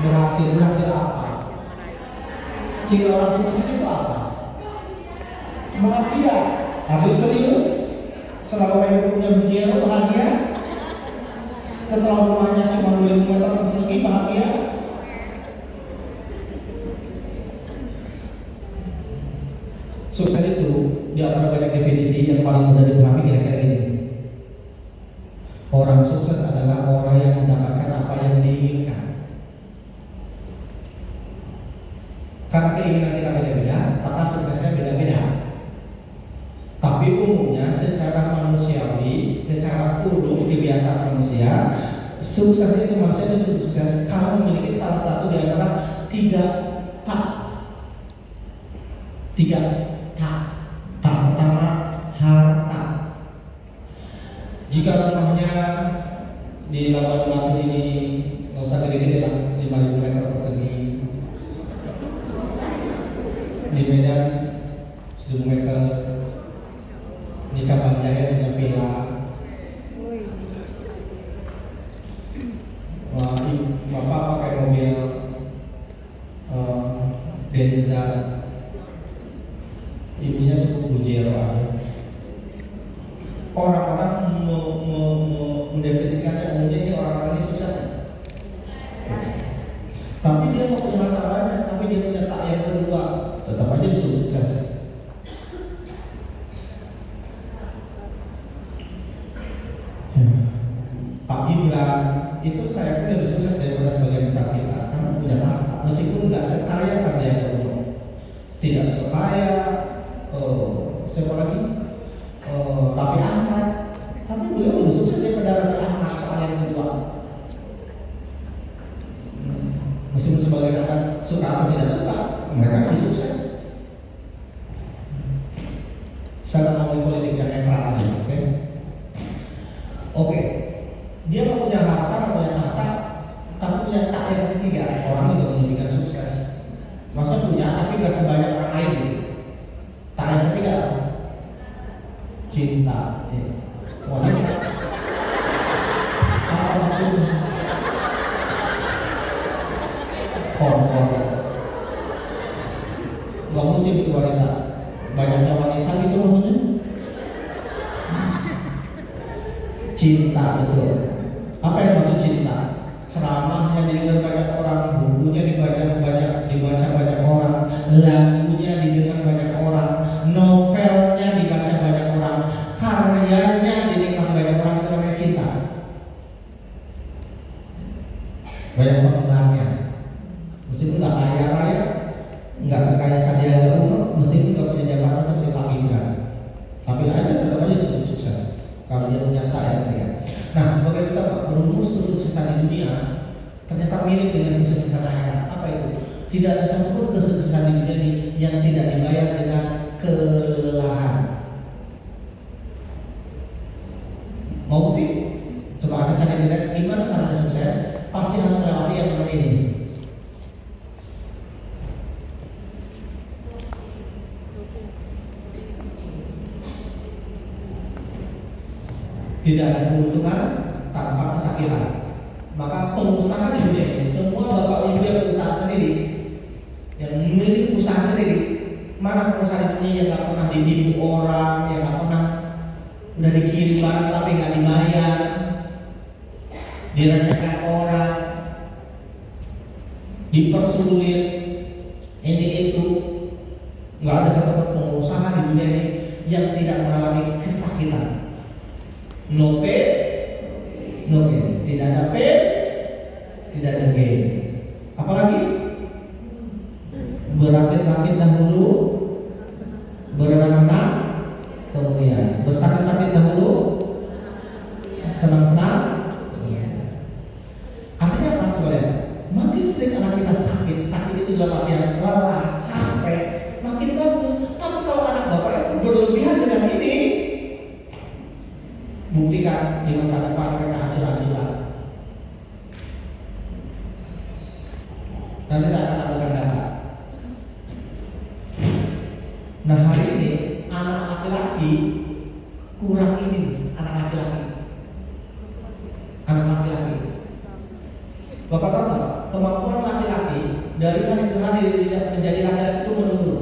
Berhasil apa? Ciri orang sukses itu apa? Bahagia. Harus serius. Setelah Bapak Ibu punya Bujero bahagia. Setelah rumahnya cuma 2000 meter persegi bahagia. Sukses itu di antara banyak definisi yang paling mudah dipahami kira-kira gini. Orang sukses adalah orang yang mendapatkan apa yang diinginkan. Karena keinginan kita beda-beda, maka suksesnya beda-beda. Tapi umumnya secara manusiawi, secara uruf kebiasaan manusia, sukses itu manusia itu sukses karena memiliki salah satu di antara 3 tak. 3 tak. Tak pertama harta. Jika rumahnya di Labuan Batu ini nggak usah gede-gede lah, 5000 meter persegi. Di Medan 1000 meter. Di Kampung Jaya punya villa. Bapak pakai mobil Denza. Ibunya cukup Bujero aja. Orang-orang mendefinisikannya umumnya ini orang-orang ini sukses. Tapi dia mau punya harta banyak, tapi dia punya tak yang kedua, tetap aja disebut sukses. Pak Gibran itu saya pun lebih sukses daripada sebagian besar kita karena punya harta, meskipun nggak sekaya Sandiaga Uno, tidak sekaya siapa lagi Raffi Ahmad, tapi beliau lebih sukses daripada Raffi Ahmad soal yang kedua. Meskipun sebagian akan suka atau tidak suka, mereka lebih sukses. Saya ngomongin politik yang netral aja, oke? Oke, dia mau punya harta, mau punya tahta, tapi punya tak yang ketiga. Orang juga menjadikan sukses. Maksudnya punya, tapi gak sebanyak orang lain. Tak yang ketiga, cinta. Wah, apa maksudnya? Gak mesti itu wanita. Banyaknya wanita gitu maksudnya? Cinta, betul. Apa yang maksud cinta? Ceramahnya didengar banyak orang, bukunya dibaca banyak orang, lagunya didengar banyak orang, novelnya dibaca banyak orang, karyanya dinikmati banyak orang, itu namanya cinta. Banyak penggemarnya. Meskipun nggak kaya raya, nggak sekaya Sandiaga Uno, meskipun nggak punya jabatan seperti Pak Gibran, tapi tetap aja disebut sukses. Kalau dia punya tak ya ketiga. Nah, sebagai kita merumus kesuksesan di dunia ternyata mirip dengan kesuksesan akhirat. Apa itu? Tidak ada satupun kesuksesan di dunia yang tidak dibayar dengan kelelahan. Mau bukti? Coba Anda cari lihat gimana caranya sukses. Pasti harus melewati yang namanya ini. Tidak ada keuntungan tanpa kesakitan. Maka pengusaha di dunia ini, semua bapak ibu yang berusaha sendiri, yang memiliki usaha sendiri, mana pengusaha di dunia yang gak pernah ditipu orang, yang gak pernah udah dikirim barang tapi gak dibayar, diremehkan orang, dipersulit, ini itu. Nggak ada satu pengusaha di dunia ini yang tidak mengalami kesakitan. No pain, no gain. Tidak ada pain, tidak ada gain. Apalagi berakit-rakit dahulu, berenang-renang kemudian, bersakit-sakit dahulu, senang-senang. Artinya apa? Coba lihat. Makin sering anak kita sakit, sakit itu dalam artian lelah, capek, makin bagus. Tapi kalau anak bapak berlebihan dengan ini, buktikan di masa depan mereka hancur-hancuran. Nanti saya akan tampilkan data. Nah, hari ini anak laki-laki kurang ini, anak laki-laki. Anak laki-laki. Bapak tahu nggak? Kemampuan laki-laki dari hari ke hari di Indonesia menjadi laki-laki itu menurun.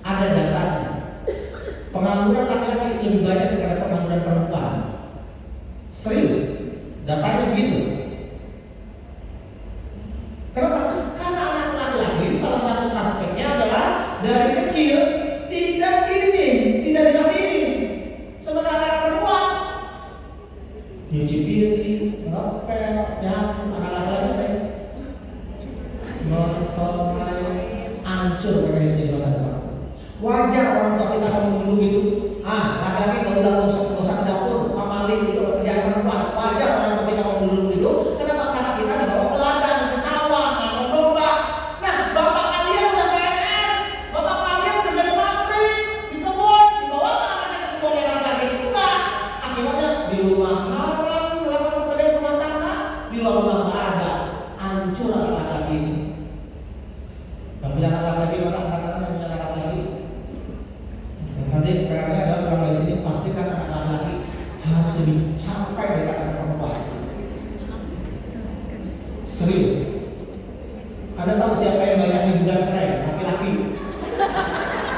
Ada datanya. Pengangguran laki-laki lebih banyak daripada pengangguran perempuan. Serius, datanya begitu. Kenapa? Karena anak laki-laki salah satu suspeknya adalah dari kecil tidak dikasih ini. Sementara anak perempuan nyuci piring, ngepel, nyapu, anak laki-laki nonton, hancur mereka hidup di masa depan. Wajar orang tua kita kalau dulu gitu, laki-laki kalau udah usah ke dapur, pamali itu kerjaan perempuan. Wajar orang tua kita kalau dulu gitu. Kenapa? Karena kita dibawa ke ladang, ke sawah, makan domba. Nah, bapak kalian udah PNS, bapak kalian kerja di pabrik, di kebun, dibawa ke anak ke kebun yang laki-laki. Enggak. Akibatnya di rumah haram, melakukan pekerjaan rumah tangga, di luar rumah nggak ada, hancur anak laki-laki ini. Yang punya anak laki-laki mana? Katakan yang punya anak laki-laki. Nanti PR-nya adalah orang dari sini pastikan anak laki-laki harus lebih capai daripada anak perempuan. Serius. Anda tahu siapa yang banyak digugat cerai? Laki-laki.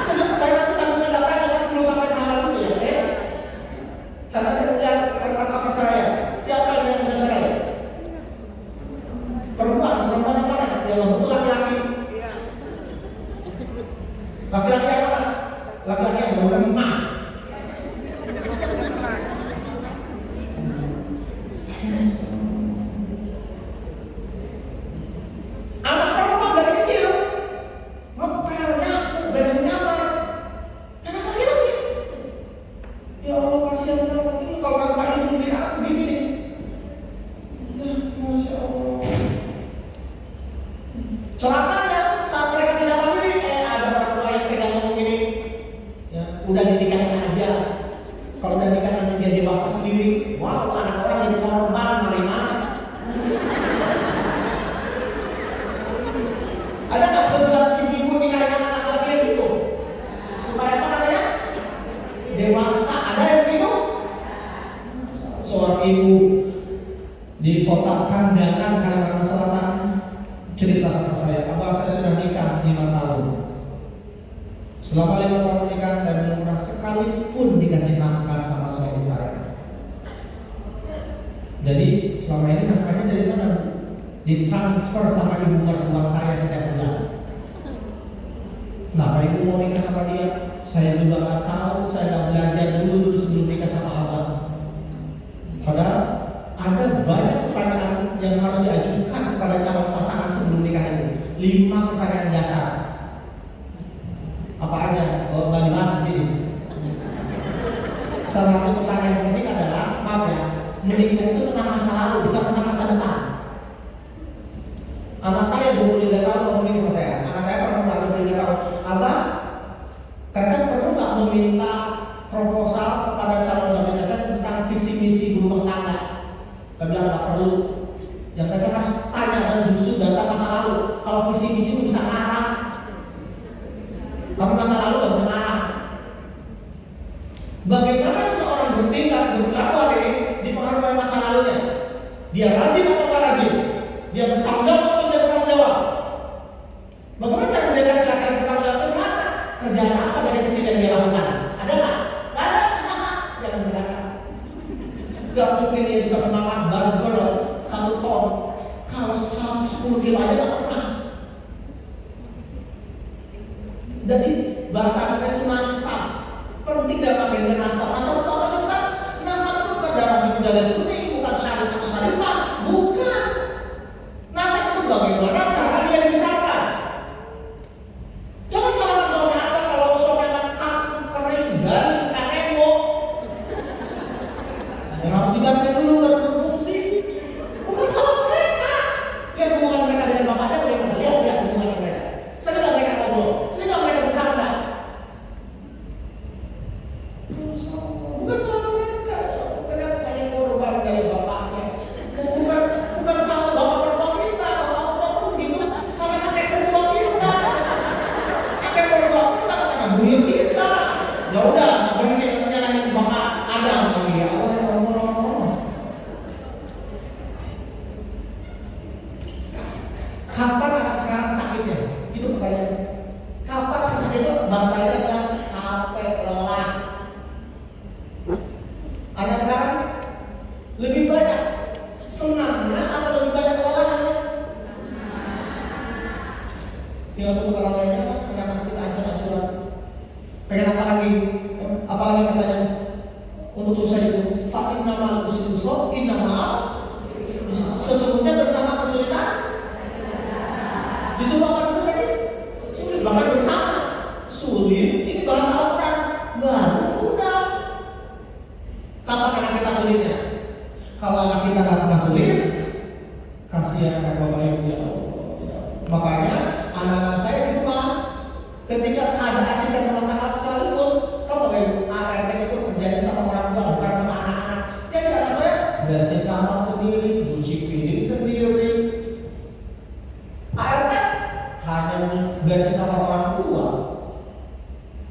Saya nanti tampilkan datanya, tapi belum sampai tanggal situ ya. Saya nanti lihat perkara perceraian. Siapa yang digugat cerai? Perempuan yang mana? Yang betul laki-laki. Laki-laki yang mana? Laki-laki yang lemah. Anak perempuan dari kecil ngepel, nyapu, beresin kamar. Anak laki-laki. Ya Allah, kasihan banget ini kalau tanpa ilmu di anak begini nih. Masya Allah. Celakanya saat mereka tidak mandiri, ada orang tua yang pegang ngomong gini, ya, udah dinikahin aja. Kalau udah nikah nanti dia dewasa sendiri. Wow, anak orang jadi korban mana-mana. Ada nggak beberapa ibu-ibu nikahin anak laki-laki gitu? Supaya apa katanya? Dewasa. Ada yang begitu? Seorang ibu di kota Kandangan, Kalimantan Selatan cerita sama saya, abang saya sudah nikah 5 tahun. Selama 5 tahun menikah saya belum pernah sekalipun dikasih nafkah sama suami saya. Jadi selama ini nafkahnya dari mana? Ditransfer sama ibu mertua saya setiap bulan. Nah, ibu mau nikah sama dia, saya juga nggak tahu, saya nggak belajar dulu sebelum nikah sama abang. Padahal ada banyak pertanyaan yang harus diajukan kepada calon pasangan sebelum nikah itu. 5 pertanyaan dasar. Apa aja? Oh, nggak dibahas di sini. Salah satu pertanyaan penting adalah, maaf ya, menikah itu tentang masa lalu, bukan tentang masa depan. Anak saya 23 tahun ngomongin sama saya. Anak saya perempuan 23 tahun. Abang, teteh perlu nggak meminta proposal kepada calon suami teteh tentang visi misi berumah tangga? Saya bilang nggak perlu. Yang teteh harus tanya dan busuk data masa lalu. Kalau visi misi bisa ngarang, tapi masa lalu nggak bisa ngarang. Bagaimana seseorang bertindak berlaku hari ini dipengaruhi masa lalunya? Dia rajin atau nggak rajin? rajin. Dia bertanggung jawab atau dia bertanggung jawab? Bagaimana cara membedakan laki-laki bertanggung jawab? Sederhana. Kerjaan apa dari kecil yang dia lakukan? Ada nggak? Nggak ada. Kenapa? Jangan berangkat. Gak mungkin dia bisa memakan barbel 1 ton. Kalau 10 kilo aja nggak pernah. Jadi bahasa Arabnya itu nasab. Penting dalam agenda nasab. Nasab itu apa sih Ustaz? Nasab itu bukan darah biru darah kuning, bukan syarif atau syarifah, bukan. Nasab itu bagaimana cara dia dibesarkan. Jangan salahkan suami Anda kalau suami Anda kaku, kering, garing, kanebo. Yang harus dibaskan dulu baru berfungsi. Bukan salah mereka. Lihat hubungan mereka dengan bapaknya bagaimana? Lihat hubungan mereka. Sehingga mereka ngobrol, sehingga mereka bercanda. Bukan salah mereka. Mereka hanya korban dari bapaknya. Dan bukan salah bapak mertua kita. Bapak mertua pun begitu. Karena kakek mertua kita. Kakek mertua pun katakan buyut kita. Ya udah, berhenti katanya lain bapak Adam lagi. Ya Allah, ya Allah. Kapan anak sekarang sakitnya? Itu pertanyaan. Kapan anak sakit itu? Bahasanya adalah capek, lelah. Anak sekarang lebih banyak senangnya atau lebih banyak kelelahannya? Tinggal tunggu tanggal lainnya kan, anak-anak kita ancur-ancuran. Pengen apa lagi? Apalagi katanya untuk sukses itu fa innamal usri yusra, sesungguhnya bersama kesulitan. Disuruh apa dulu tadi? Sulit, bahkan bersama. Sulit, ini bahasa Al-Quran. Baru udah. Kapan anak kita sulitnya? Kalau anak kita nggak pernah sulit, kasihan anak bapak ibu ya Allah. Makanya anak-anak saya di rumah, ketika ada asisten rumah tangga sekalipun, tahu bapak ibu, ART itu kerjanya sama orang tua, bukan sama anak-anak. Jadi anak saya beresin kamar sendiri, cuci piring sendiri. ART hanya beresin kamar orang tua,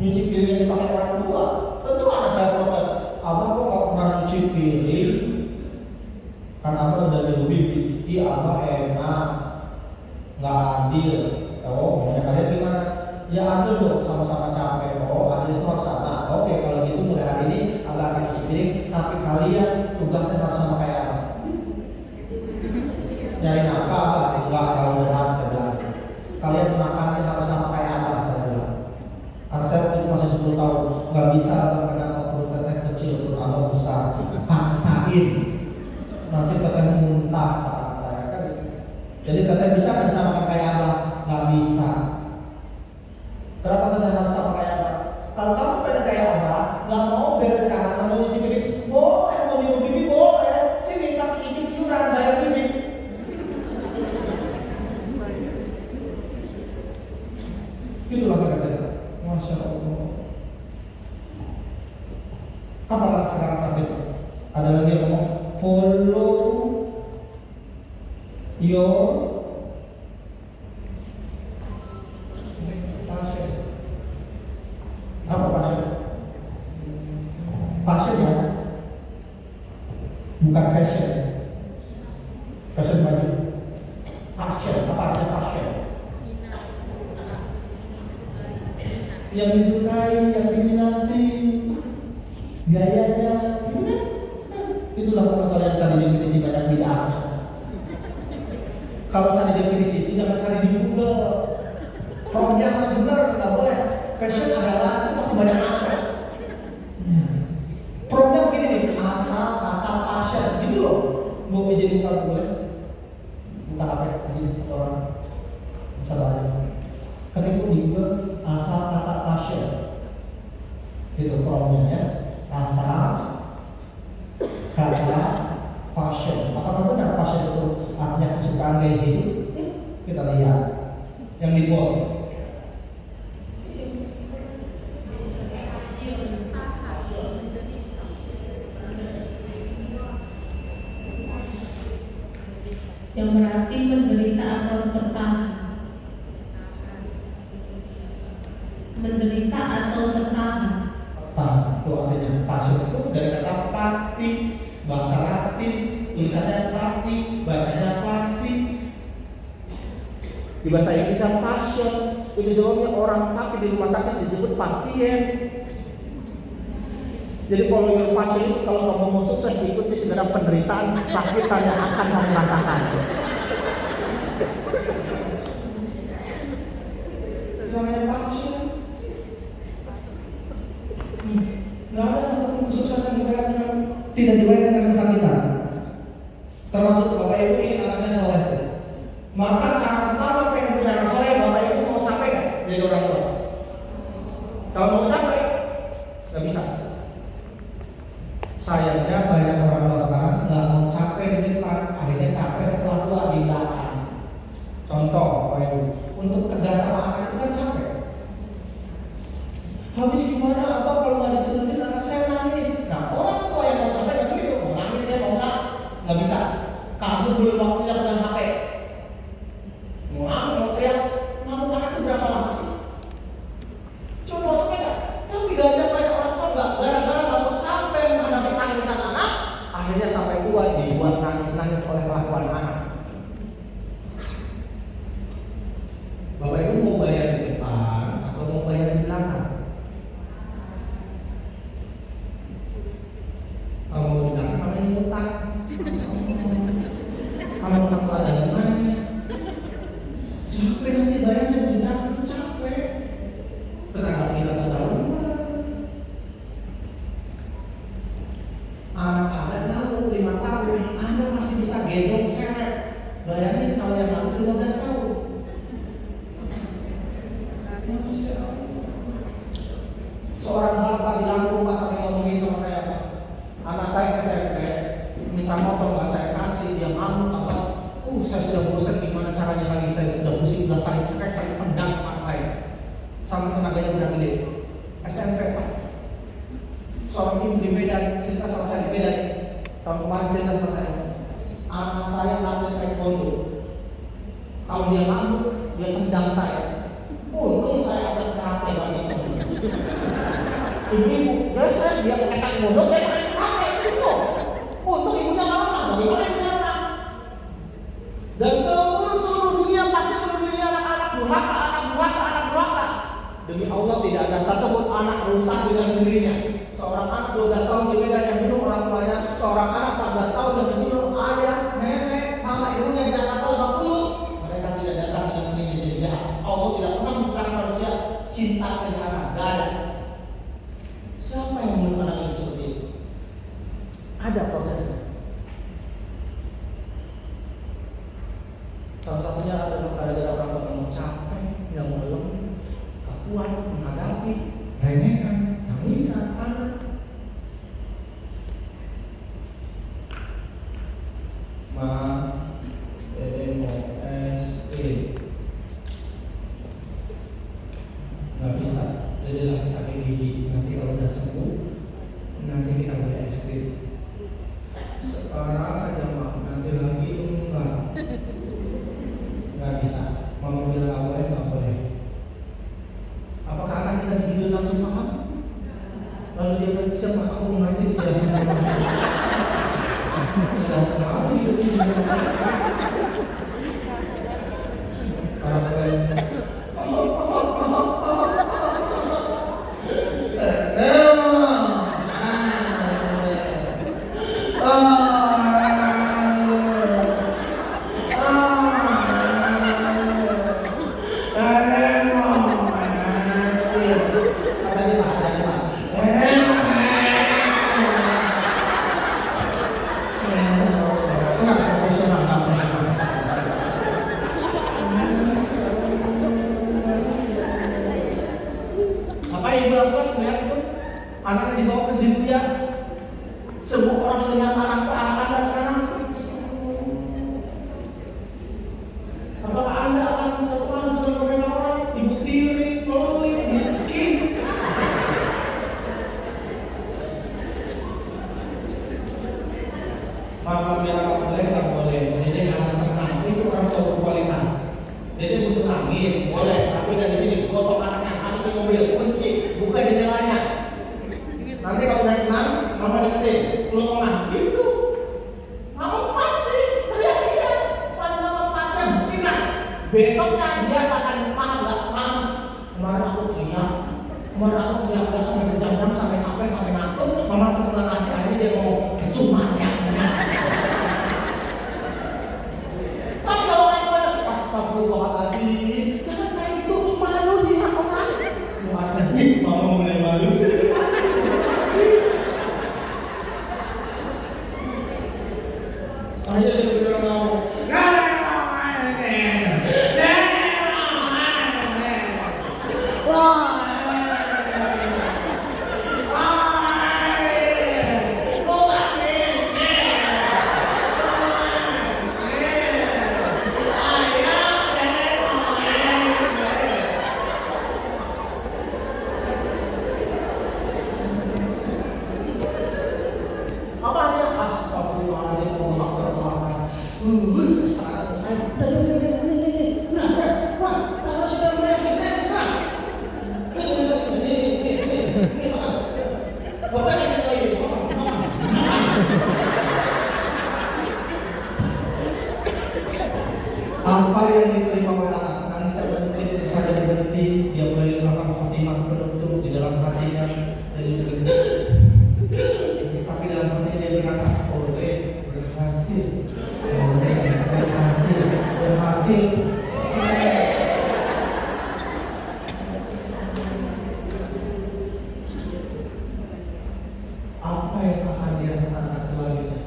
cuci piring yang dipakai orang tua. Tentu anak saya protes, abang kok gak pernah cuci piring? Kan abang udah nyuruh bibi. Iya abang enak, gak adil. Oh, maunya kalian gimana? Ya adil dong, sama-sama capek. Oh, adil itu harus sama. Oke, kalau gitu mulai hari ini abang akan cuci piring, tapi kalian tugasnya harus sama kayak abang. Nyari nafkah abang? Enggak, kalau berat saya bilang. Kalian makannya harus sama kayak abang, saya bilang. Anak saya waktu itu masih 10 tahun, nggak bisa karena perut teteh kecil, perut abang besar. Paksain, nanti teteh muntah kata saya kan. Jadi teteh bisa kan sama kayak abang? Nggak bisa. Kenapa teteh harus sama kayak abang? Kalau kamu pengen kayak abang, nggak mau beresin kamar, mau nyuci piring, boleh, mau nyuruh bibi boleh. Sini tapi ikut iuran bayar bibi. Itulah kata-kata. Masya Allah. Apa anak sekarang sampai itu? Ada lagi yang ngomong follow your passion. Apa passion? Passion ya, bukan fashion. Fashion baju. Passion, apa artinya passion? Yang disukai, yang diminati, gayanya, itu kan? Itulah kalau kalian cari definisi banyak bid'ahnya. Kalau cari definisi itu jangan cari di Google. Formnya harus benar, nggak boleh. Fashion adalah itu pasti banyak asal. Formnya begini nih, asal kata passion, gitu loh. Mau izin buka boleh? Buka HP, izin satu orang. Bisa banyak. Ketika di Google asal kata passion, itu formnya ya. Asal kata passion. Apakah benar passion itu artinya kesukaan gaya hidup? Kita lihat yang dibuat. Yang berarti menderita atau tertahan. Menderita atau tertahan. Itu artinya passion itu dari kata pati, bahasa Latin, tulisannya pati, bacanya pasi. Di bahasa Inggrisnya pasien. Itu sebabnya orang sakit di rumah sakit disebut pasien. Jadi follow your passion itu kalau kamu mau sukses ikuti segala penderitaan kesakitan yang akan kamu rasakan. Namanya passion. Nggak ada satupun kesuksesan tidak dibayar dengan kesakitan. Termasuk bapak ibu ingin anaknya soleh. Maka saat pertama pengen punya anak soleh, bapak ibu mau capek nggak jadi orang tua? Kalau mau capek, nggak bisa. Sayangnya banyak orang tua sekarang nggak mau capek di depan, akhirnya capek setelah tua di belakang. Contoh, bapak ibu, untuk tegas sama anak itu kan capek. Habis gimana apa kalau nggak diturutin anak saya nangis? Nah orang tua yang mau capek nggak begitu, mau nangis dia mau nggak bisa. Kamu belum waktunya pegang HP. Mau teriak, kamu anak itu berapa lama sih? Coba mau capek nggak? Tapi gak ada banyak orang tua nggak gara-gara nggak mau capek menghadapi tangisan anak, akhirnya sampai tua dibuat nangis-nangis oleh kelakuan anak. Bapak ibu mau bayar di depan atau mau bayar di belakang? Kalau mau di belakang makanya ngutang. Kalau orang tua ada gunanya. Capek nanti bayarnya di belakang itu capek. Tenaga kita sudah lemah. Anak Anda baru 5 tahun, Anda masih bisa gendong seret. Bayangin kalau yang baru 15 tahun. Seorang bapak di Lampung pas saya ngomongin sama saya, anak saya SMP minta motor nggak saya kasih, dia ngamuk apa? Saya sudah bosan gimana caranya lagi, saya udah pusing, udah saling cekek, saling tendang sama anak saya, sama tenaganya udah gede. SMP Pak, seorang ibu di Medan cerita sama saya di Medan tahun kemarin cerita sama saya, anak saya atlet taekwondo, kalau dia ngamuk dia tendang saya. Untung saya atlet karate bagi ibu-ibu, dan saya dia pakai taekwondo, saya pakai karate itu. Untung ibunya lama, bagaimana ibunya lama? Dan seluruh dunia pasti peduli anak-anak durhaka. Demi Allah tidak ada satupun anak rusak dengan sendirinya. Seorang anak 12 tahun di Medan yang bunuh orang tuanya, seorang anak 14 tahun yang bunuh ayah, nenek, sama ibunya di Jakarta Lebak Bulus. Mereka tidak datang dengan sendirinya jadi jahat. Allah tidak pernah menciptakan manusia cinta kejahatan, tidak ada. Siapa yang membunuh anak itu seperti itu? Ada prosesnya. Salah satunya adalah gara-gara orang tua yang capek, yang melem, gak kuat menghadapi remehan, tangisan anak. Gak bisa, jadi lagi sakit gigi. Nanti kalau udah sembuh, nanti kita beli es krim. Sekarang aja mah, nanti lagi enggak. Gak bisa, mama bilang gak boleh. Apakah anak kita begitu langsung paham? Lalu dia bilang, siapa aku mengaji dijelasin sama tidak sama hidup ini. Para kalian anaknya dibawa ke Zibia. Semua orang melihat anak Anda sekarang. Apakah Anda akan terpengaruh dengan komentar orang? Ibu tiri, pelit, miskin. Mama bilang nggak boleh. Jadi harus tenang. Itu orang tua berkualitas. Jadi butuh nangis, boleh. Tapi dari sini gotong anaknya, masuk ke mobil, kunci, buka jendelanya. Nanti kalau udah tenang, mama deketin, peluk mama, gitu. Kamu besoknya dia akan paham nggak paham. Kemarin aku teriak sampai berjam-jam sampai capek sampai ngantuk. Mama terima kasih, akhirnya dia ngomong cuma teriak-teriak. Tapi kalau orang tua astagfirullahaladzim, jangan kayak gitu, malu dilihat orang. Mama mulai malu sedikit. Akhirnya dia bilang ngomong, apa yang diterima oleh anak nangis tak berhenti itu saja berhenti. Dia mulai melakukan khotimah penutup di dalam hatinya tapi dalam hatinya dia berkata berhasil. Apa yang akan dirasakan anak selanjutnya?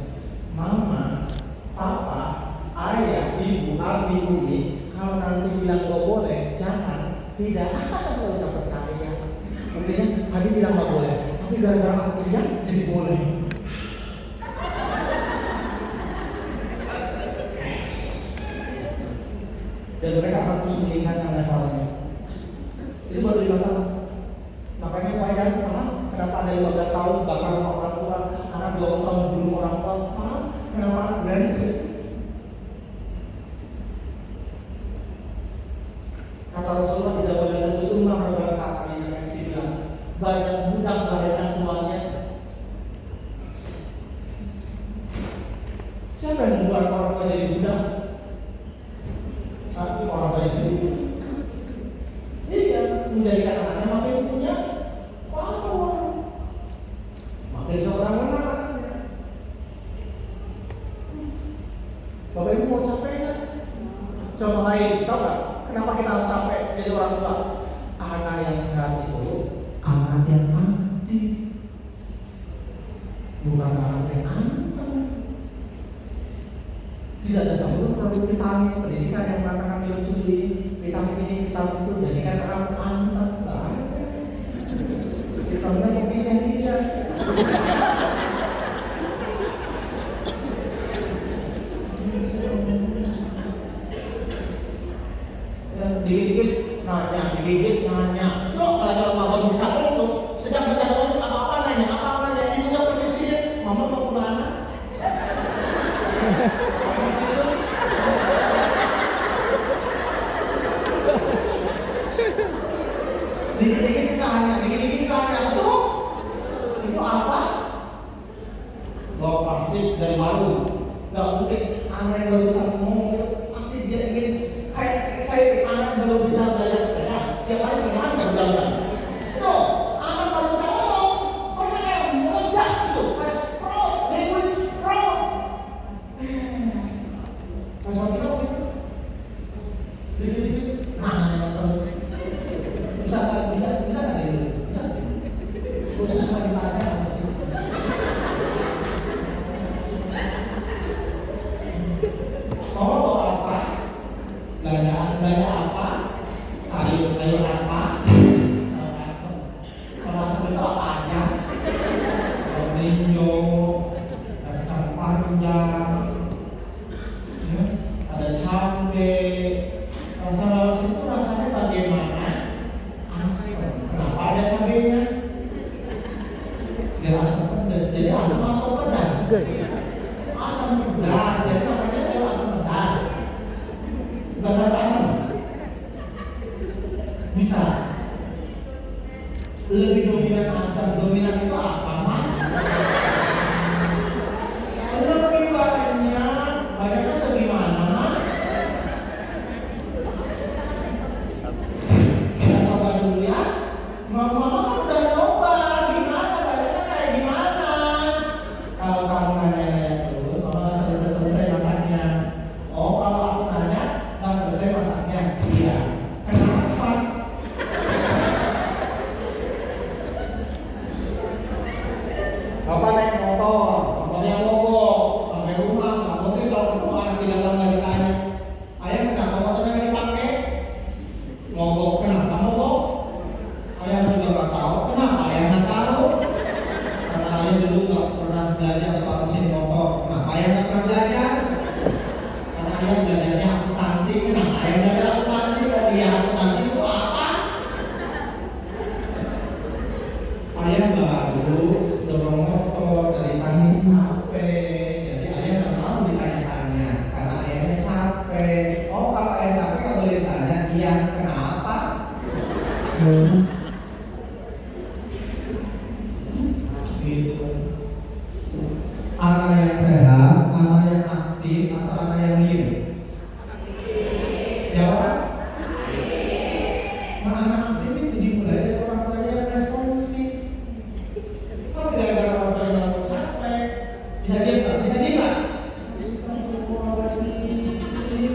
Mama, papa, ayah, ibu, abi, umi, kalau nanti bilang gak boleh, jangan, tidak, nggak usah percaya. Artinya tadi bilang gak boleh, tapi gara-gara aku teriak jadi boleh. Dan mereka akan terus meningkatkan levelnya. Itu baru 5 tahun. Makanya wajar paham kenapa ada 15 tahun bakar rumah orang tua, anak 20 tahun bunuh orang tua. Paham kenapa anak berani seperti itu? Kata Rasulullah tidak boleh itu umrah berangkat kali yang bilang banyak budak melahirkan tuannya. Siapa yang membuat orang tua jadi budak? Tapi orang tua sendiri. Iya, menjadikan anaknya makin punya power, makin seorang menang anaknya. Bapak Ibu mau capek kan? Contoh lain, tahu nggak? Kenapa kita harus capek jadi orang tua? Anak yang sehat itu anak yang aktif, bukan anak yang anteng. Tidak ada satu produk vitamin pendidikan yang mengatakan minum susu ini, vitamin ini, vitamin itu jadikan orang anteng. Vitaminnya kopi tidak. Dikit-dikit nanya. Kok kalau mama bisa ngomong, sejak bisa ngomong apa-apa nanya, ibu nggak pergi sedikit, mama mau kemana? Dikit-dikit tanya, betul? Itu apa? Bawa plastik dari warung. Gak mungkin anak yang baru bisa ngomong itu pasti dia ingin kayak excited. Anak yang baru bisa belajar sepeda, tiap hari sepedaan nggak jalan. Tuh, anak baru bisa ngomong, mereka kayak meledak gitu, kayak sprout, language sprout. Pas waktu itu, dikit-dikit, nanya terus. Bisa nggak ini? Bisa. Khusus wanitanya apa sih? Mama bawa apa? Belanja apa? Sayur apa? Sayur asem. Kalau asem itu apa aja? Rinjo, ada kacang panjang, ada cabai. Rasa laos itu rasanya bagaimana? Asam. Kenapa ada cabainya? Biar asam pedas. Jadi asam atau pedas? Asam pedas. Jadi namanya sayur asam pedas. Bukan sayur asam. Bisa. Lebih dominan asam. Dominan itu apa, Mak? Lebih banyak. Banyaknya segimana, Mak? Kalau kamu nanya terus, mama nggak selesai masaknya. Oh, kalau aku nanya nggak selesai masaknya. Iya. Kenapa? Bapak naik motornya mogok sampai rumah. Nggak mungkin kalau ketemu anak 3 tahun nggak ditanya. Ayah kenapa motornya nggak dipakai? Mogok. Kenapa mogok? Ayah juga nggak tahu. Kenapa ayah nggak tahu? Karena ayah dulu nggak pernah belajar soal mesin motor. Kenapa ayah nggak pernah belajar? Karena ayah belajarnya akuntansi. Kenapa ayah belajar akuntansi? Oh iya, akuntansi itu apa? Ayah baru dorong motor dari tadi capek. Jadi ayah nggak mau ditanya-tanya karena ayahnya capek. Oh, kalau ayah capek nggak boleh ditanya. Iya, kenapa? Gitu. Anak yang sehat, anak yang aktif, atau anak yang diem? Jawab. Nah, anak aktif itu dimulai dari orang tua yang responsif. Kalau tidak ada orang tua yang mau capek, bisa diem nggak? Bisa diem nggak? Diem.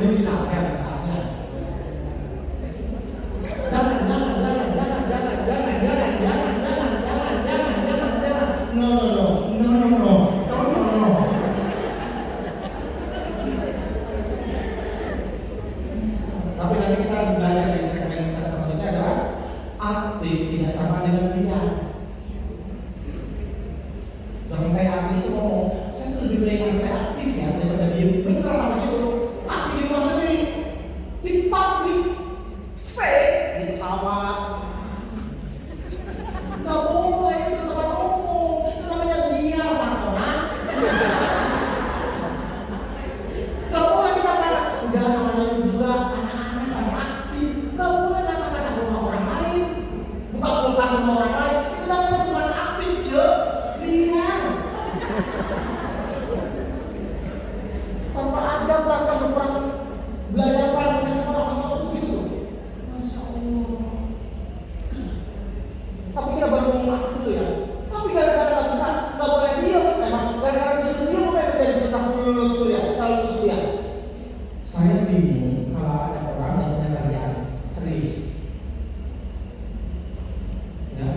Ini misalnya. Jangan. No. Tapi nanti kita belajar di segmen selanjutnya adalah aktif tidak sama dengan liar. Jangan kayak aktif itu ngomong, saya tuh lebih baik saya aktif ya daripada diem. Benar sama situ. Tapi di rumah sendiri, di public space, di pesawat, nggak boleh itu tempat umum. Itu namanya liar, Markona. Nggak boleh kita marah. Udah namanya juga anak-anak pada aktif. Nggak boleh macam-macam rumah orang lain, buka kulkas sama orang lain. Itu namanya cuma aktif, liar. Tanpa adab, tanpa berperang, belajar perang sama itu gitu. Masya Allah. Tapi kita baru ngomong aktif dulu ya. Tapi gara-gara nggak bisa, nggak boleh diam. Emang gara-gara disuruh diam apa yang terjadi setelah lulus kuliah? Saya bingung kalau ada orang yang punya kerjaan serius. Ya,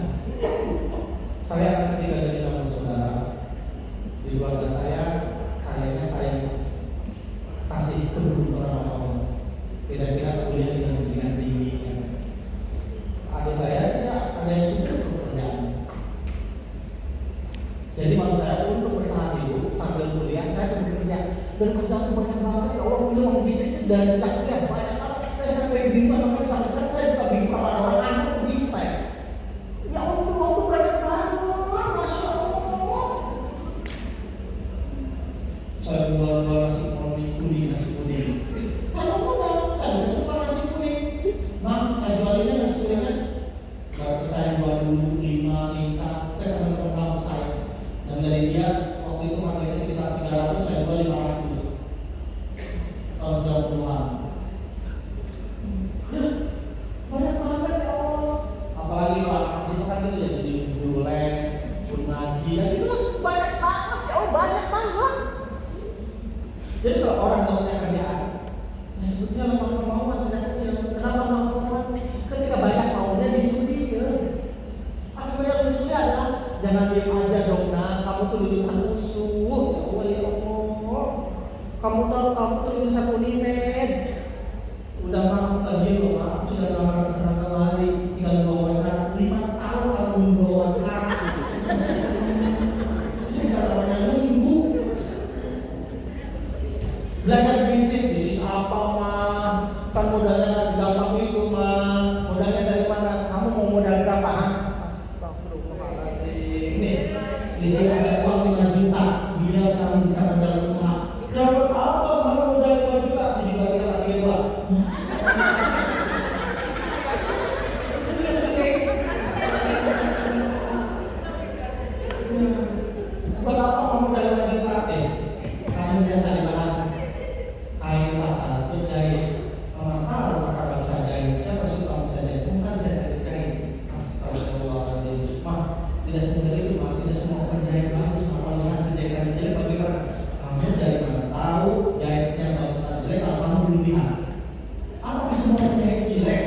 saya ketika dari kampung saudara di keluarga saya, kayaknya saya kasih kebun orang-orang. Kira-kira kuliah dengan pendidikan tinggi. Ya. Adik saya tidak ada yang sudah pekerjaan. Jadi maksud saya untuk bertahan hidup sambil kuliah saya bekerja dan kerjaan itu banyak banget. Ya Allah, punya uang bisnis dari sejak kuliah banyak banget. Saya sampai bingung, makanya sampai sekarang saya bukan bingung kalau ada orang anak itu bingung saya. Ya Allah, uang itu banyak banget, Masya Allah. Saya jual nasi kuning. Kalau modal, saya jual nasi kuning. Bang, saya jualinnya nasi kuningnya. Gak percaya jual dulu 5 lingkar. Saya teman-teman kamu saya. Dan dari dia waktu itu harganya sekitar 300, saya jual 500. Tahun 90-an. Banyak banget ya Allah. Apalagi kalau anak mahasiswa kan gitu ya, jadi guru les, guru ngaji, ya gitu lah. Banyak banget ya Allah, banyak banget. Jadi kalau orang nggak punya kerjaan, ya sebetulnya lemah kemauan sejak kecil. Kenapa lemah kemauan? Ketika banyak maunya disuruh ya. Akibatnya disuruh adalah jangan diam aja dong nak. Kamu tuh lulusan usul, ya Allah. Kamu tuh lulusan Unimed. Udah mah aku tadi loh, aku sudah melamar ke sana kemari, tinggal nunggu wawancara. 5 tahun kamu nunggu wawancara. Itu nggak namanya nunggu. Belajar bisnis apa mah? sekarang modalnya nggak segampang itu mah. Modalnya dari mana? Kamu mau modal berapa? Ini di sini ada uang 5 juta. Biar kamu bisa modal usaha. Dapat apa mah modal 5 juta? 7 juta kita mati dua. Buat apa kamu modal 5 juta? Kamu bisa cari bahan kain pasar, terus jahit. Orang tahu kakak bisa jahit. Siapa suka kamu bisa jahit? Kamu kan bisa cari kain. Astagfirullahaladzim. Mah, tidak semudah itu, mah. Tidak semua penjahit bagus. Mah, kalau hasil jahitan jelek bagaimana? Kamu dari mana tahu jahitnya bagus atau jelek kalau kamu belum lihat? Apakah semua penjahit jelek?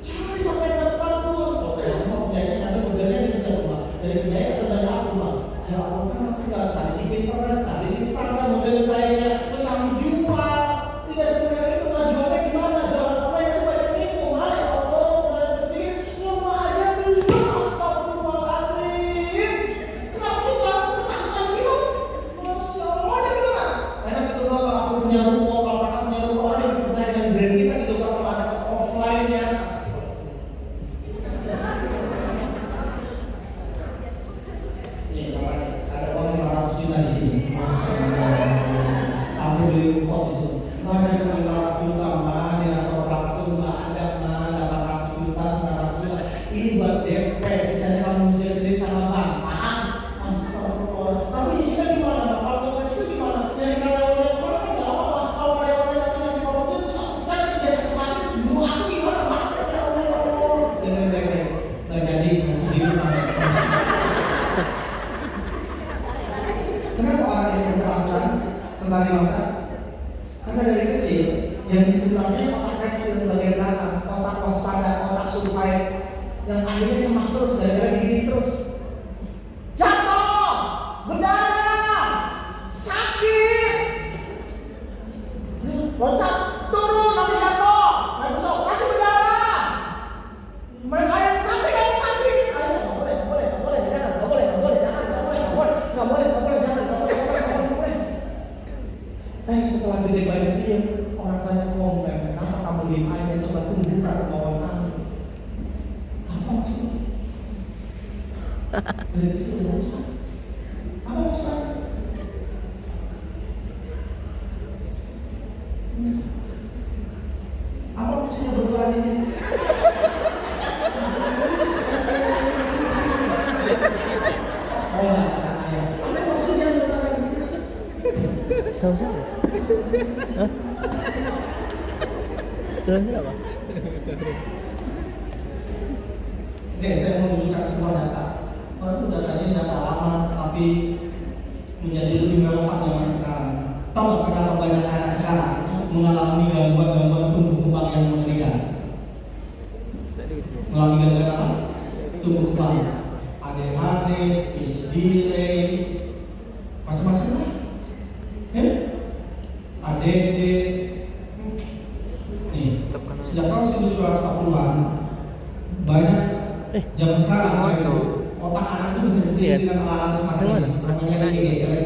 Cari sampai yang dapat bagus. Kalau kamu penjahitnya nanti modelnya bisa rumah. Dari penjahit atau dari aku, mah? Ya Allah, kan aku nggak cari di Pinterest, cari di Instagram model saya, terus kamu jual. Tidak semudah itu, nggak jualnya gimana? Jualan online itu banyak tipu, mah. Ya Allah, modal sendiri, nyoba aja beli. Astagfirullahaladzim. Kenapa sih kamu ketakutan gitu? Masya Allah, ya gimana? Enak itu mah kalau aku punya ruko, kalau kakak punya ruko, orang yang percaya dengan brand kita gitu kan, kalau ada offline-nya. Nih, ada uang 500 juta di sini. Masya Allah. Kamu beli ruko di sini. Nggak ada cuma 500 juta, mah. Di kantor berapa itu nggak ada, mah. 800 juta, 900 juta. Ini buat DP, sisanya kamu bisa sendiri sama bank. Paham? Astagfirullah. Tapi di sini gimana, Pak? Kalau nggak kasih itu gimana? Dari karyawannya kemana kan nggak apa-apa. Kalau karyawannya nanti korupsi, terus saya sudah satu lagi, terus bunuh aku gimana, Pak? Ya Allah, ya Allah. Dengan baik-baik. Nggak jadi, masih hidup, Pak. Kenapa orang ini berkelanjutan sembari masa? Karena dari kecil yang distimulasinya otak reptil bagian belakang, otak waspada, otak survive, yang akhirnya cemas terus gara-gara digini terus. Jatuh, berdarah, sakit, loncat, turun, nanti jatuh, nanti besok, nanti berdarah, main air, nanti kamu sakit. Ayo, nggak boleh, jangan, nggak boleh, jangan, nggak boleh, jangan, nggak boleh. Setelah gede banyak diem, orang banyak komen, kenapa kamu diem aja, coba tumbuhkan kemauan kamu. Apa maksudnya? Dari situ nggak usah. Apa maksudnya? Apa maksudnya berdua di sini? Oh, nggak saya. Apa maksudnya berdua di sini? Sama-sama. Hah? Terus apa? Oke, saya mau menunjukkan sebuah data. Itu datanya data lama, tapi menjadi lebih relevan zaman sekarang. Tahu nggak kenapa banyak anak sekarang mengalami gangguan tumbuh kembang yang mengerikan? Mengalami gangguan apa? Tumbuh kembang. ADHD, speech delay, macam-macam lah. ADD. Nih, sejak tahun 1940-an banyak zaman sekarang otak anak itu bisa dipilih dengan alat-alat semacam ini. Namanya EEG,